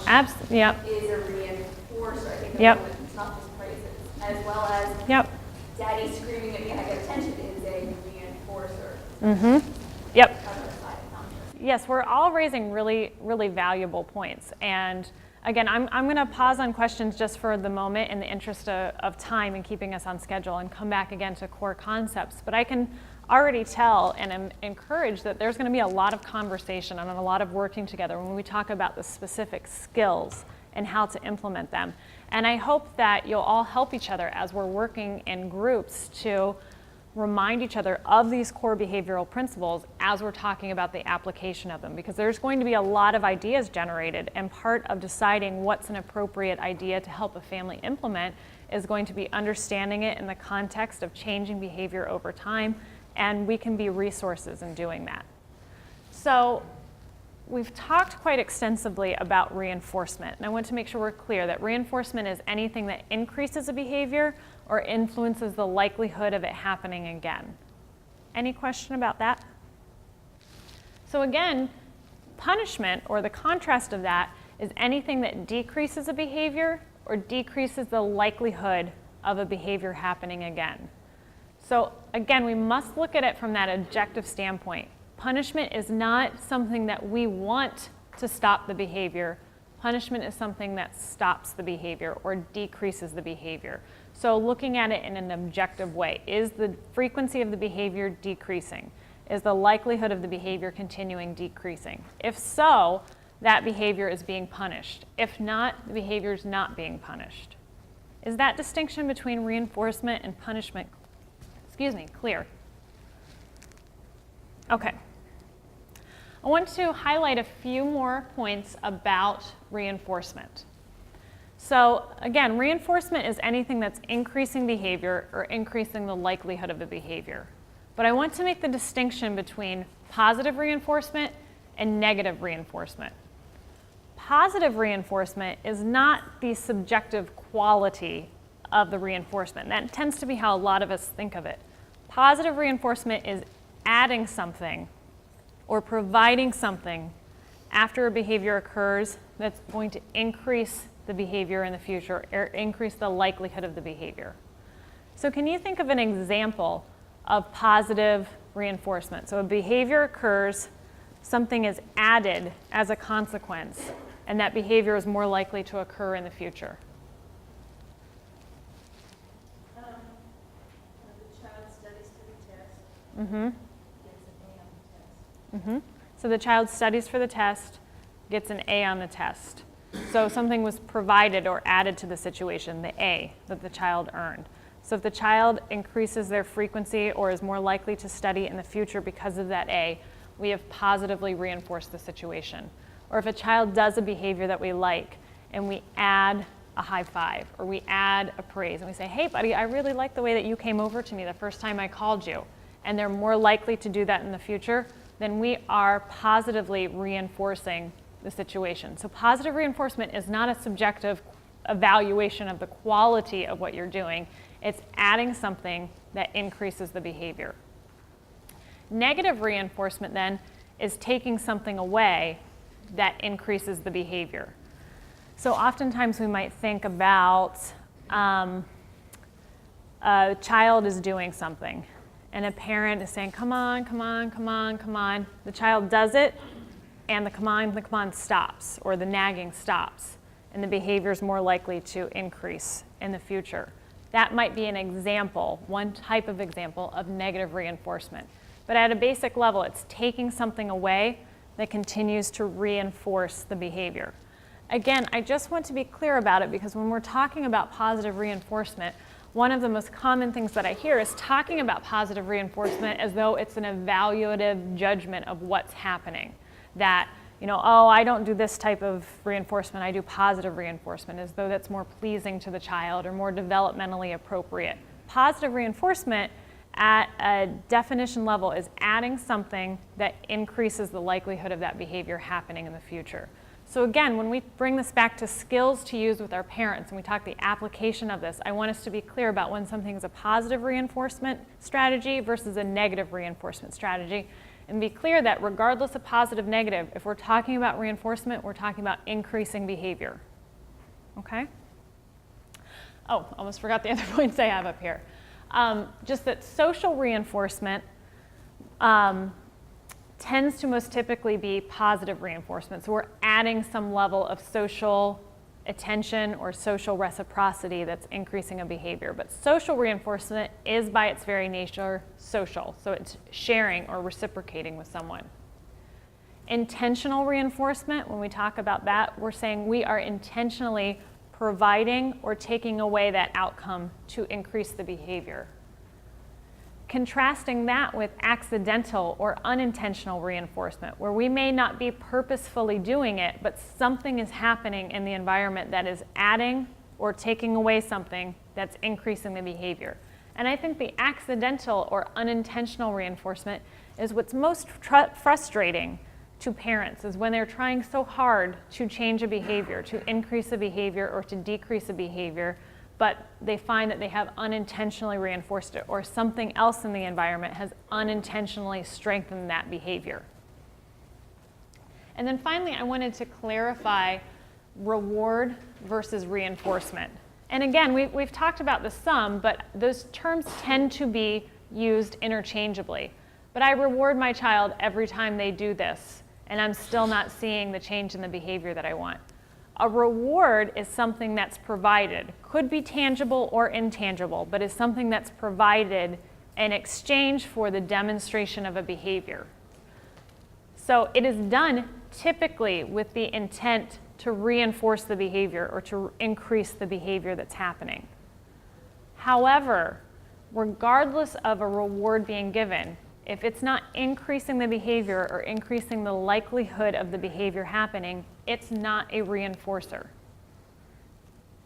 Yep. Is a reinforcer. I think Yep. it's not just praises, as well as Yep. daddy screaming at me and I get attention is a reinforcer. Yep. Other side of numbers. Yes, we're all raising really, really valuable points. And again, I'm going to pause on questions just for the moment in the interest of time and keeping us on schedule, and come back again to core concepts. But I can already tell and am encouraged that there's going to be a lot of conversation and a lot of working together when we talk about the specific skills and how to implement them. And I hope that you'll all help each other as we're working in groups to remind each other of these core behavioral principles as we're talking about the application of them, because there's going to be a lot of ideas generated, and part of deciding what's an appropriate idea to help a family implement is going to be understanding it in the context of changing behavior over time, and we can be resources in doing that. So we've talked quite extensively about reinforcement, and I want to make sure we're clear that reinforcement is anything that increases a behavior or influences the likelihood of it happening again. Any question about that? So again, punishment, or the contrast of that, is anything that decreases a behavior or decreases the likelihood of a behavior happening again. So again, we must look at it from that objective standpoint. Punishment is not something that we want to stop the behavior. Punishment is something that stops the behavior or decreases the behavior. So looking at it in an objective way, is the frequency of the behavior decreasing? Is the likelihood of the behavior continuing decreasing? If so, that behavior is being punished. If not, the behavior is not being punished. Is that distinction between reinforcement and punishment, clear? Okay. I want to highlight a few more points about reinforcement. So again, reinforcement is anything that's increasing behavior or increasing the likelihood of the behavior. But I want to make the distinction between positive reinforcement and negative reinforcement. Positive reinforcement is not the subjective quality of the reinforcement. That tends to be how a lot of us think of it. Positive reinforcement is adding something or providing something after a behavior occurs that's going to increase the behavior in the future or increase the likelihood of the behavior. So can you think of an example of positive reinforcement? So a behavior occurs, something is added as a consequence, and that behavior is more likely to occur in the future. The child studies to the test, Mm-hmm. gets an A on the test. So the child studies for the test, gets an A on the test. So something was provided or added to the situation, the A that the child earned. So if the child increases their frequency or is more likely to study in the future because of that A, we have positively reinforced the situation. Or if a child does a behavior that we like and we add a high five or we add a praise and we say, hey buddy, I really like the way that you came over to me the first time I called you, and they're more likely to do that in the future, then we are positively reinforcing the situation. So positive reinforcement is not a subjective evaluation of the quality of what you're doing. It's adding something that increases the behavior. Negative reinforcement then is taking something away that increases the behavior. So oftentimes we might think about a child is doing something and a parent is saying, come on, come on, come on, come on. The child does it and the command stops, or the nagging stops, and the behavior is more likely to increase in the future. That might be an example, one type of example of negative reinforcement. But at a basic level, it's taking something away that continues to reinforce the behavior. Again, I just want to be clear about it because when we're talking about positive reinforcement, one of the most common things that I hear is talking about positive reinforcement as though it's an evaluative judgment of what's happening. That, oh, I don't do this type of reinforcement, I do positive reinforcement, as though that's more pleasing to the child or more developmentally appropriate. Positive reinforcement at a definition level is adding something that increases the likelihood of that behavior happening in the future. So again, when we bring this back to skills to use with our parents and we talk the application of this, I want us to be clear about when something is a positive reinforcement strategy versus a negative reinforcement strategy, and be clear that regardless of positive, negative, if we're talking about reinforcement, we're talking about increasing behavior. Okay? Oh, almost forgot the other points I have up here. Just that social reinforcement tends to most typically be positive reinforcement. So we're adding some level of social attention or social reciprocity that's increasing a behavior. But social reinforcement is by its very nature social. So it's sharing or reciprocating with someone. Intentional reinforcement, when we talk about that, we're saying we are intentionally providing or taking away that outcome to increase the behavior. Contrasting that with accidental or unintentional reinforcement, where we may not be purposefully doing it, but something is happening in the environment that is adding or taking away something that's increasing the behavior. And I think the accidental or unintentional reinforcement is what's most frustrating to parents, is when they're trying so hard to change a behavior, to increase a behavior or to decrease a behavior, but they find that they have unintentionally reinforced it, or something else in the environment has unintentionally strengthened that behavior. And then finally, I wanted to clarify reward versus reinforcement. And again, we've talked about the sum, but those terms tend to be used interchangeably. But I reward my child every time they do this, and I'm still not seeing the change in the behavior that I want. A reward is something that's provided, could be tangible or intangible, but is something that's provided in exchange for the demonstration of a behavior. So it is done typically with the intent to reinforce the behavior or to increase the behavior that's happening. However, regardless of a reward being given, if it's not increasing the behavior or increasing the likelihood of the behavior happening, it's not a reinforcer.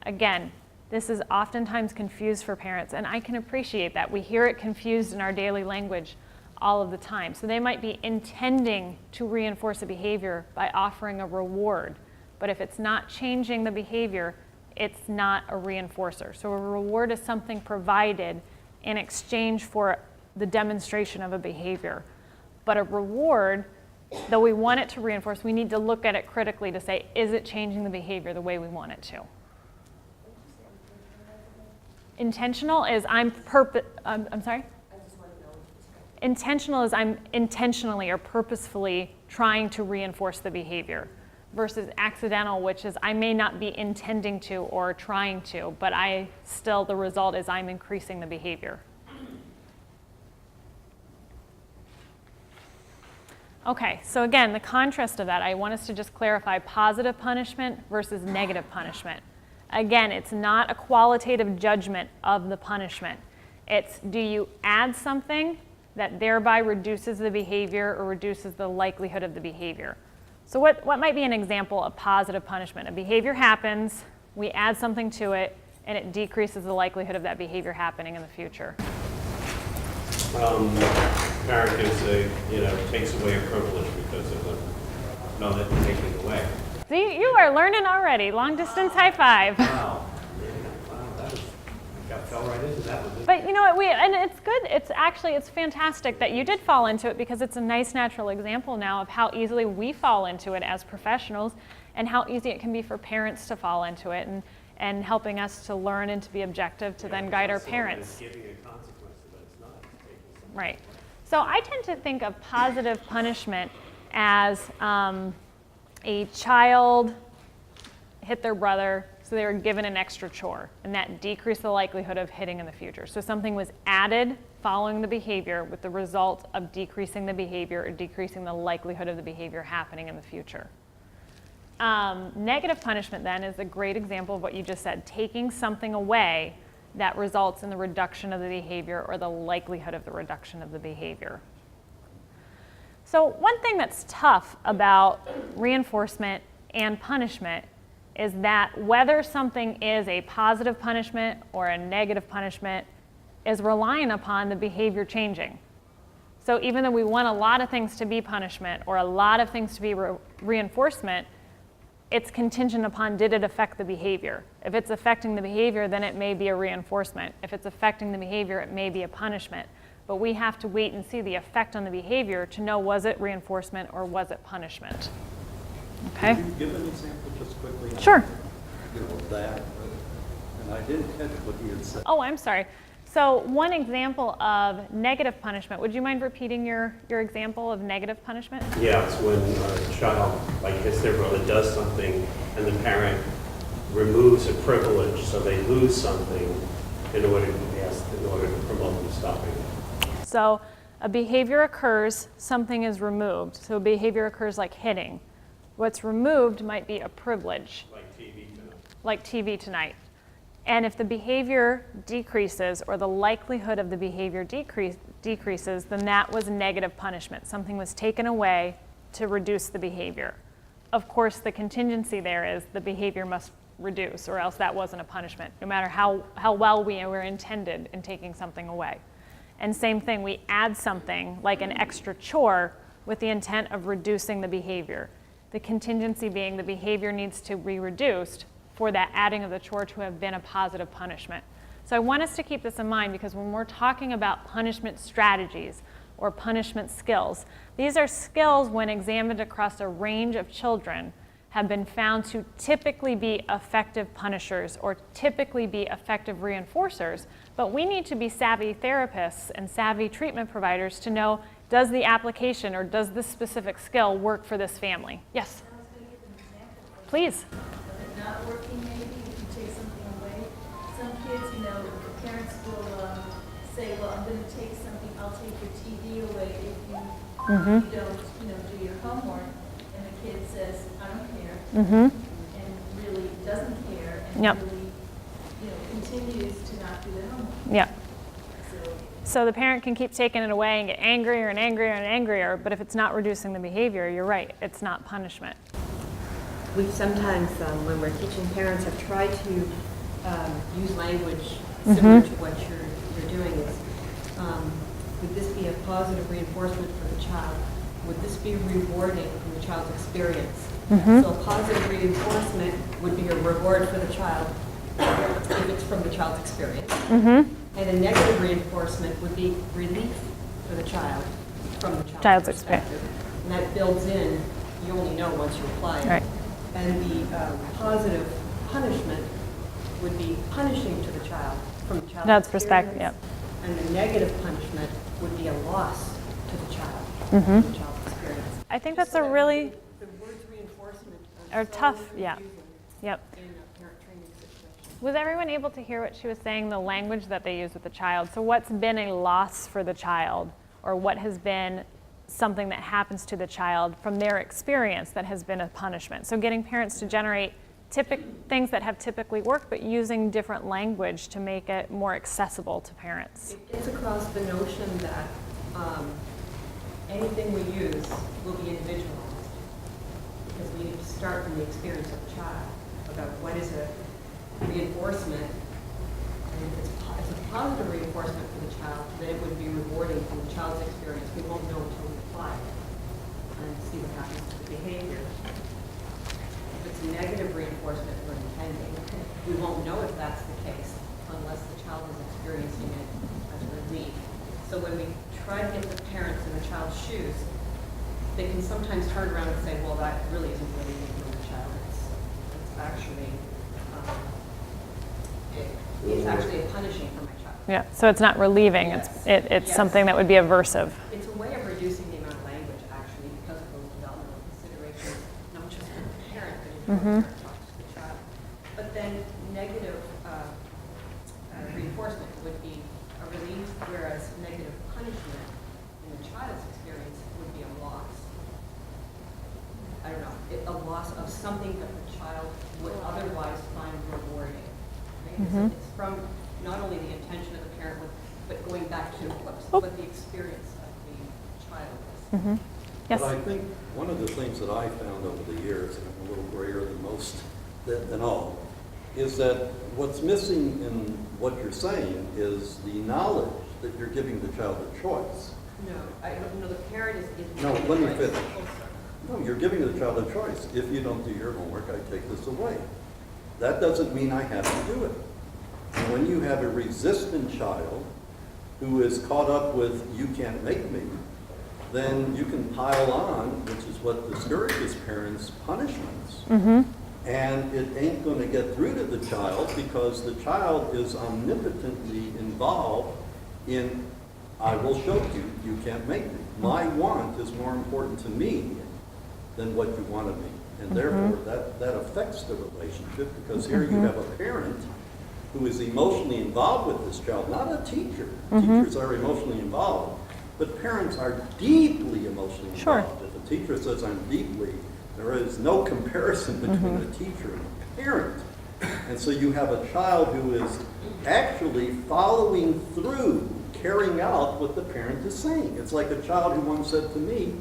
Again, this is oftentimes confused for parents, and I can appreciate that. We hear it confused in our daily language all of the time. So they might be intending to reinforce a behavior by offering a reward, but if it's not changing the behavior, it's not a reinforcer. So a reward is something provided in exchange for the demonstration of a behavior. But a reward, though we want it to reinforce, we need to look at it critically to say, is it changing the behavior the way we want it to? Intentional is I'm sorry? Intentional is I'm intentionally or purposefully trying to reinforce the behavior, versus accidental, which is I may not be intending to or trying to, but the result is I'm increasing the behavior. Okay, so again, the contrast of that, I want us to just clarify positive punishment versus negative punishment. Again, it's not a qualitative judgment of the punishment. It's, do you add something that thereby reduces the behavior or reduces the likelihood of the behavior? So what might be an example of positive punishment? A behavior happens, we add something to it, and it decreases the likelihood of that behavior happening in the future. Parent can say, takes away a privilege because of the, no, that you're taking away. See, you are learning already. Long distance high five. Wow, that was, fell right into that one. But you know what, and it's good, it's fantastic that you did fall into it, because it's a nice natural example now of how easily we fall into it as professionals and how easy it can be for parents to fall into it, and helping us to learn and to be objective to then guide our parents. Giving a consequence that it's not. Right. So I tend to think of positive punishment as a child hit their brother, so they were given an extra chore, and that decreased the likelihood of hitting in the future. So something was added following the behavior with the result of decreasing the behavior or decreasing the likelihood of the behavior happening in the future. Negative punishment then is a great example of what you just said, taking something away that results in the reduction of the behavior or the likelihood of the reduction of the behavior. So one thing that's tough about reinforcement and punishment is that whether something is a positive punishment or a negative punishment is relying upon the behavior changing. So even though we want a lot of things to be punishment or a lot of things to be reinforcement, it's contingent upon, did it affect the behavior? If it's affecting the behavior, then it may be a reinforcement. If it's affecting the behavior, it may be a punishment. But we have to wait and see the effect on the behavior to know, was it reinforcement or was it punishment? Okay? Can you give an example just quickly? Sure. Of that, and I didn't catch what you had said. Oh, I'm sorry. So one example of negative punishment, would you mind repeating your example of negative punishment? Yeah, it's when a child hits their brother, does something, and the parent removes a privilege, so they lose something in order to promote them stopping it. So a behavior occurs, something is removed. So a behavior occurs like hitting. What's removed might be a privilege. Like TV tonight. Like TV tonight. And if the behavior decreases or the likelihood of the behavior decreases, then that was negative punishment. Something was taken away to reduce the behavior. Of course, the contingency there is the behavior must reduce, or else that wasn't a punishment, no matter how well we were intended in taking something away. And same thing, we add something like an extra chore with the intent of reducing the behavior. The contingency being the behavior needs to be reduced for that adding of the chore to have been a positive punishment. So I want us to keep this in mind, because when we're talking about punishment strategies or punishment skills, these are skills when examined across a range of children have been found to typically be effective punishers or typically be effective reinforcers, but we need to be savvy therapists and savvy treatment providers to know, does the application or does this specific skill work for this family? Yes? I was going to give an example. Please. Of it not working, maybe, if you take something away. Some kids, the parents will say, well, I'm going to take something, I'll take your TV away if you, you don't, do your homework. And the kid says, I don't care, and really doesn't care, and really, continues to not do their homework. Yeah. So, So the parent can keep taking it away and get angrier and angrier and angrier, but if it's not reducing the behavior, you're right, it's not punishment. We sometimes, when we're teaching parents, have tried to use language similar to what you're doing. Is would this be a positive reinforcement for the child? Would this be rewarding from the child's experience? So a positive reinforcement would be a reward for the child if it's from the child's experience. And a negative reinforcement would be relief for the child from the child's perspective. And that builds in, you only know once you apply it. Right. And the positive punishment would be punishing to the child from the child's perspective, experience. And the negative punishment would be a loss to the child from the child's experience. I think that's a really The words reinforcement are so tough, yeah. confusing Yep. in a parent training situation. Was everyone able to hear what she was saying, the language that they use with the child? So what's been a loss for the child, or what has been something that happens to the child from their experience that has been a punishment. So getting parents to generate things that have typically worked, but using different language to make it more accessible to parents. It gets across the notion that anything we use will be individualized, because we need to start from the experience of the child about what is a reinforcement, and if it's a positive reinforcement for the child, then it would be rewarding from the child's experience. We won't know until we apply it and see what happens to the behavior. If it's a negative reinforcement we're intending, we won't know if that's the case unless the child is experiencing it as relief. So when we try to get the parents in the child's shoes, they can sometimes turn around and say, well, that really isn't relieving for the child. It's actually it's actually a punishing for my child. Yeah, so it's not relieving, Yes. it's Yes. something that would be aversive. It's a way of reducing the amount of language, actually, because of those developmental considerations, not just for the parent, but if the parent talks to the child. But then negative reinforcement would be a relief, whereas negative punishment in the child's experience would be a loss. I don't know, a loss of something that the child would otherwise find rewarding. Right? It's from not only the intention of the parent, but going back to what the experience of the child is. Yes. But I think one of the things that I found over the years, and I'm a little grayer than most, than all, is that what's missing in what you're saying is the knowledge that you're giving the child a choice. No, I don't know, the parent is. No, let me right. finish. Oh, sorry. No, you're giving the child a choice. If you don't do your homework, I take this away. That doesn't mean I have to do it. And when you have a resistant child who is caught up with, you can't make me, then you can pile on, which is what discourages parents, punishments. And it ain't going to get through to the child because the child is omnipotently involved in, I will show you, you can't make me. My want is more important to me than what you want of me. And therefore, that affects the relationship because here you have a parent who is emotionally involved with this child, not a teacher. Teachers are emotionally involved, but parents are deeply emotionally involved. If a teacher says, I'm deeply, there is no comparison between a teacher and a parent. And so you have a child who is actually following through, carrying out what the parent is saying. It's like a child who once said to me,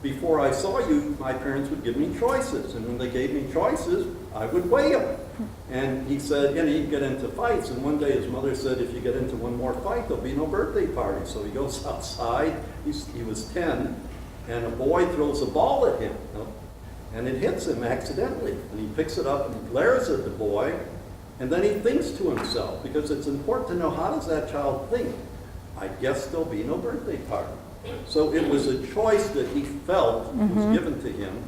before I saw you, my parents would give me choices. And when they gave me choices, I would weigh them. And he said, and he'd get into fights. And one day his mother said, if you get into one more fight, there'll be no birthday party. So he goes outside. He was 10. And a boy throws a ball at him. And it hits him accidentally. And he picks it up and he glares at the boy. And then he thinks to himself, because it's important to know, how does that child think? I guess there'll be no birthday party. So it was a choice that he felt was given to him.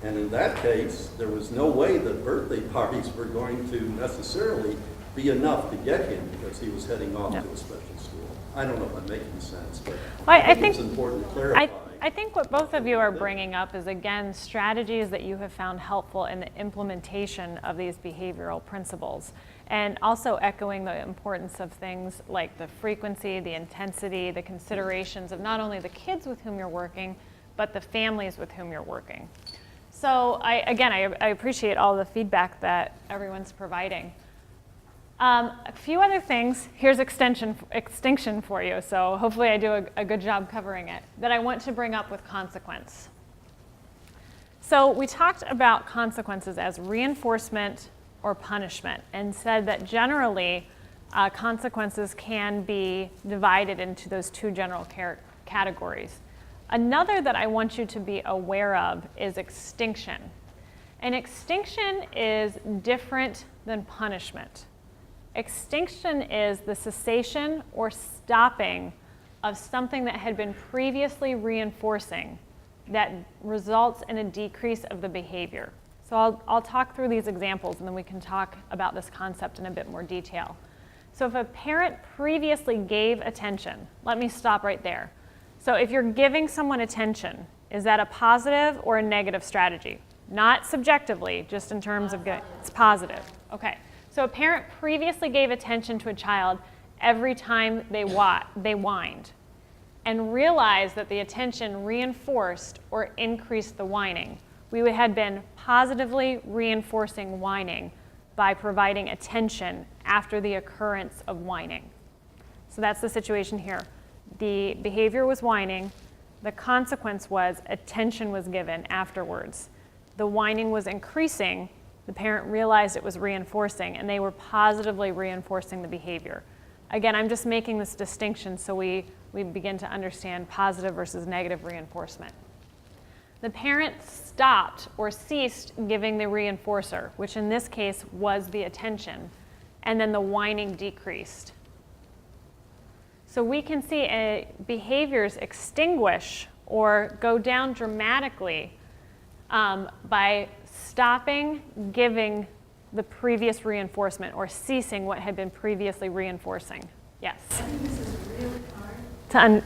And in that case, there was no way that birthday parties were going to necessarily be enough to get him because he was heading off to a special school. I don't know if I'm making sense, but I think it's important to clarify. I think what both of you are bringing up is, again, strategies that you have found helpful in the implementation of these behavioral principles, and also echoing the importance of things like the frequency, the intensity, the considerations of not only the kids with whom you're working, but the families with whom you're working. So I appreciate all the feedback that everyone's providing. A few other things. Here's Extinction for you, so hopefully I do a good job covering it, that I want to bring up with consequence. So we talked about consequences as reinforcement or punishment, and said that generally consequences can be divided into those two general categories. Another that I want you to be aware of is extinction. And extinction is different than punishment. Extinction is the cessation or stopping of something that had been previously reinforcing that results in a decrease of the behavior. So I'll talk through these examples and then we can talk about this concept in a bit more detail. So if a parent previously gave attention, let me stop right there. So if you're giving someone attention, is that a positive or a negative strategy? Not subjectively, just in terms of good. It's positive. Okay. So a parent previously gave attention to a child every time they whined. and realized that the attention reinforced or increased the whining. We had been positively reinforcing whining by providing attention after the occurrence of whining. So that's the situation here. The behavior was whining. The consequence was attention was given afterwards. The whining was increasing. The parent realized it was reinforcing, and they were positively reinforcing the behavior. Again, I'm just making this distinction so we begin to understand positive versus negative reinforcement. The parent stopped or ceased giving the reinforcer, which in this case was the attention, and then the whining decreased. So we can see behaviors extinguish or go down dramatically by stopping giving the previous reinforcement or ceasing what had been previously reinforcing. Yes? I think this is really hard To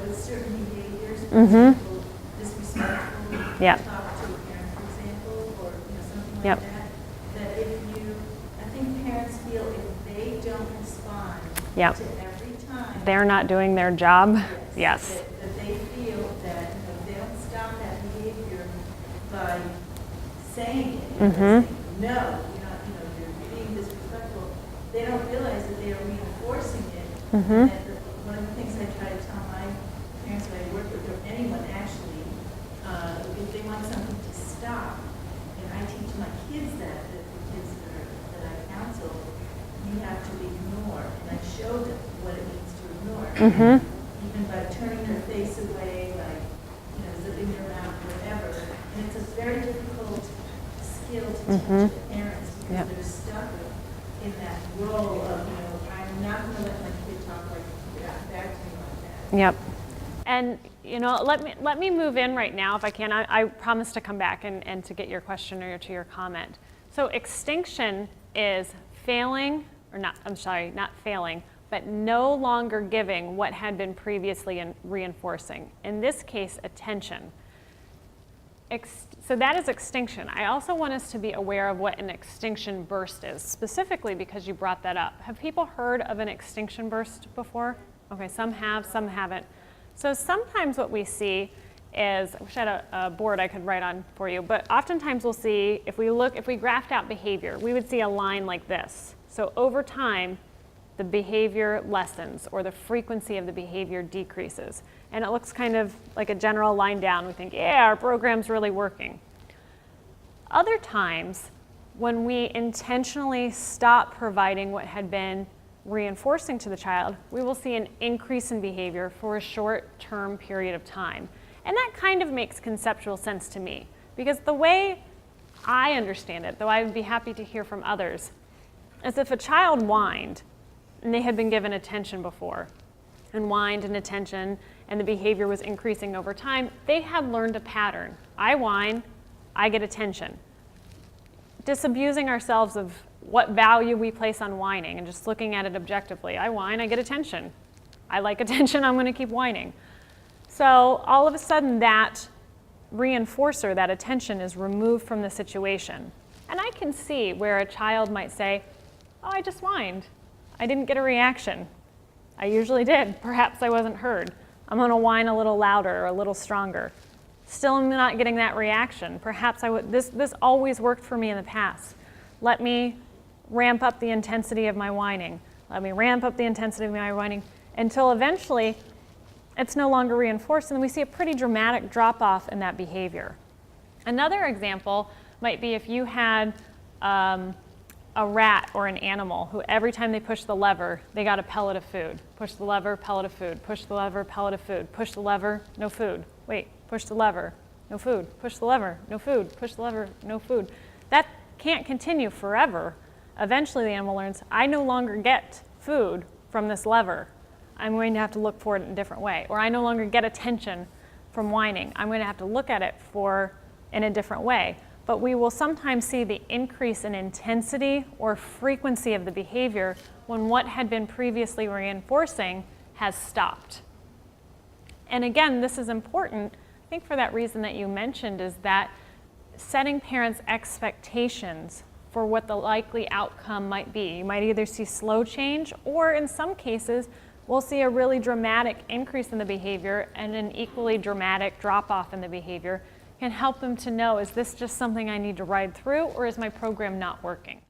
with certain behaviors, for Mhm. example, disrespectful, Yep. talk to a parent, for example, or something like Yep. that I think parents feel if they don't respond Yep. to every time. They're not doing their job. Yes. That they feel that if they don't stop that behavior by saying it, Mhm. saying, no, you're being disrespectful, they don't realize that they are reinforcing it. Mhm. And one of the things I try to tell my parents that I work with, or anyone actually, if they want something to stop, and I teach my kids that the kids that I counsel, you have to ignore, and I show them what it means to ignore. Mhm. Even by turning their face away, like, zipping their mouth, whatever. And it's a very difficult skill to teach Mhm. to parents because Yep. they're stuck in that role of, I'm not going to let my kid talk back to me like that. Yep. And let me move in right now if I can. I promise to come back and to get your question or to your comment. So extinction is failing, or not, I'm sorry, not failing, but no longer giving what had been previously reinforcing. In this case, attention. So that is extinction. I also want us to be aware of what an extinction burst is, specifically because you brought that up. Have people heard of an extinction burst before? Okay, some have, some haven't. So sometimes what we see is, I wish I had a board I could write on for you, but oftentimes we'll see, if we graphed out behavior, we would see a line like this. So over time, the behavior lessens or the frequency of the behavior decreases. And it looks kind of like a general line down. We think, yeah, our program's really working. Other times, when we intentionally stop providing what had been reinforcing to the child, we will see an increase in behavior for a short-term period of time. And that kind of makes conceptual sense to me, because the way I understand it, though I would be happy to hear from others, is if a child whined, and they had been given attention before, and whined and attention, and the behavior was increasing over time, they had learned a pattern. I whine, I get attention. Disabusing ourselves of what value we place on whining and just looking at it objectively. I whine, I get attention. I like attention, I'm going to keep whining. So all of a sudden that reinforcer, that attention, is removed from the situation. And I can see where a child might say, oh, I just whined. I didn't get a reaction. I usually did. Perhaps I wasn't heard. I'm going to whine a little louder or a little stronger. Still I'm not getting that reaction. Perhaps this always worked for me in the past. Let me ramp up the intensity of my whining. Let me ramp up the intensity of my whining until eventually it's no longer reinforced, and we see a pretty dramatic drop-off in that behavior. Another example might be if you had a rat or an animal who every time they pushed the lever, they got a pellet of food. Push the lever, pellet of food. Push the lever, pellet of food. Push the lever, no food. Wait, push the lever, no food. Push the lever, no food. Push the lever, no food. That can't continue forever. Eventually the animal learns, I no longer get food from this lever. I'm going to have to look for it in a different way. Or I no longer get attention from whining. I'm going to have to look at it in a different way. But we will sometimes see the increase in intensity or frequency of the behavior when what had been previously reinforcing has stopped. And again, this is important, I think for that reason that you mentioned, is that setting parents' expectations for what the likely outcome might be. You might either see slow change, or in some cases, we'll see a really dramatic increase in the behavior and an equally dramatic drop off in the behavior, can help them to know, is this just something I need to ride through, or is my program not working?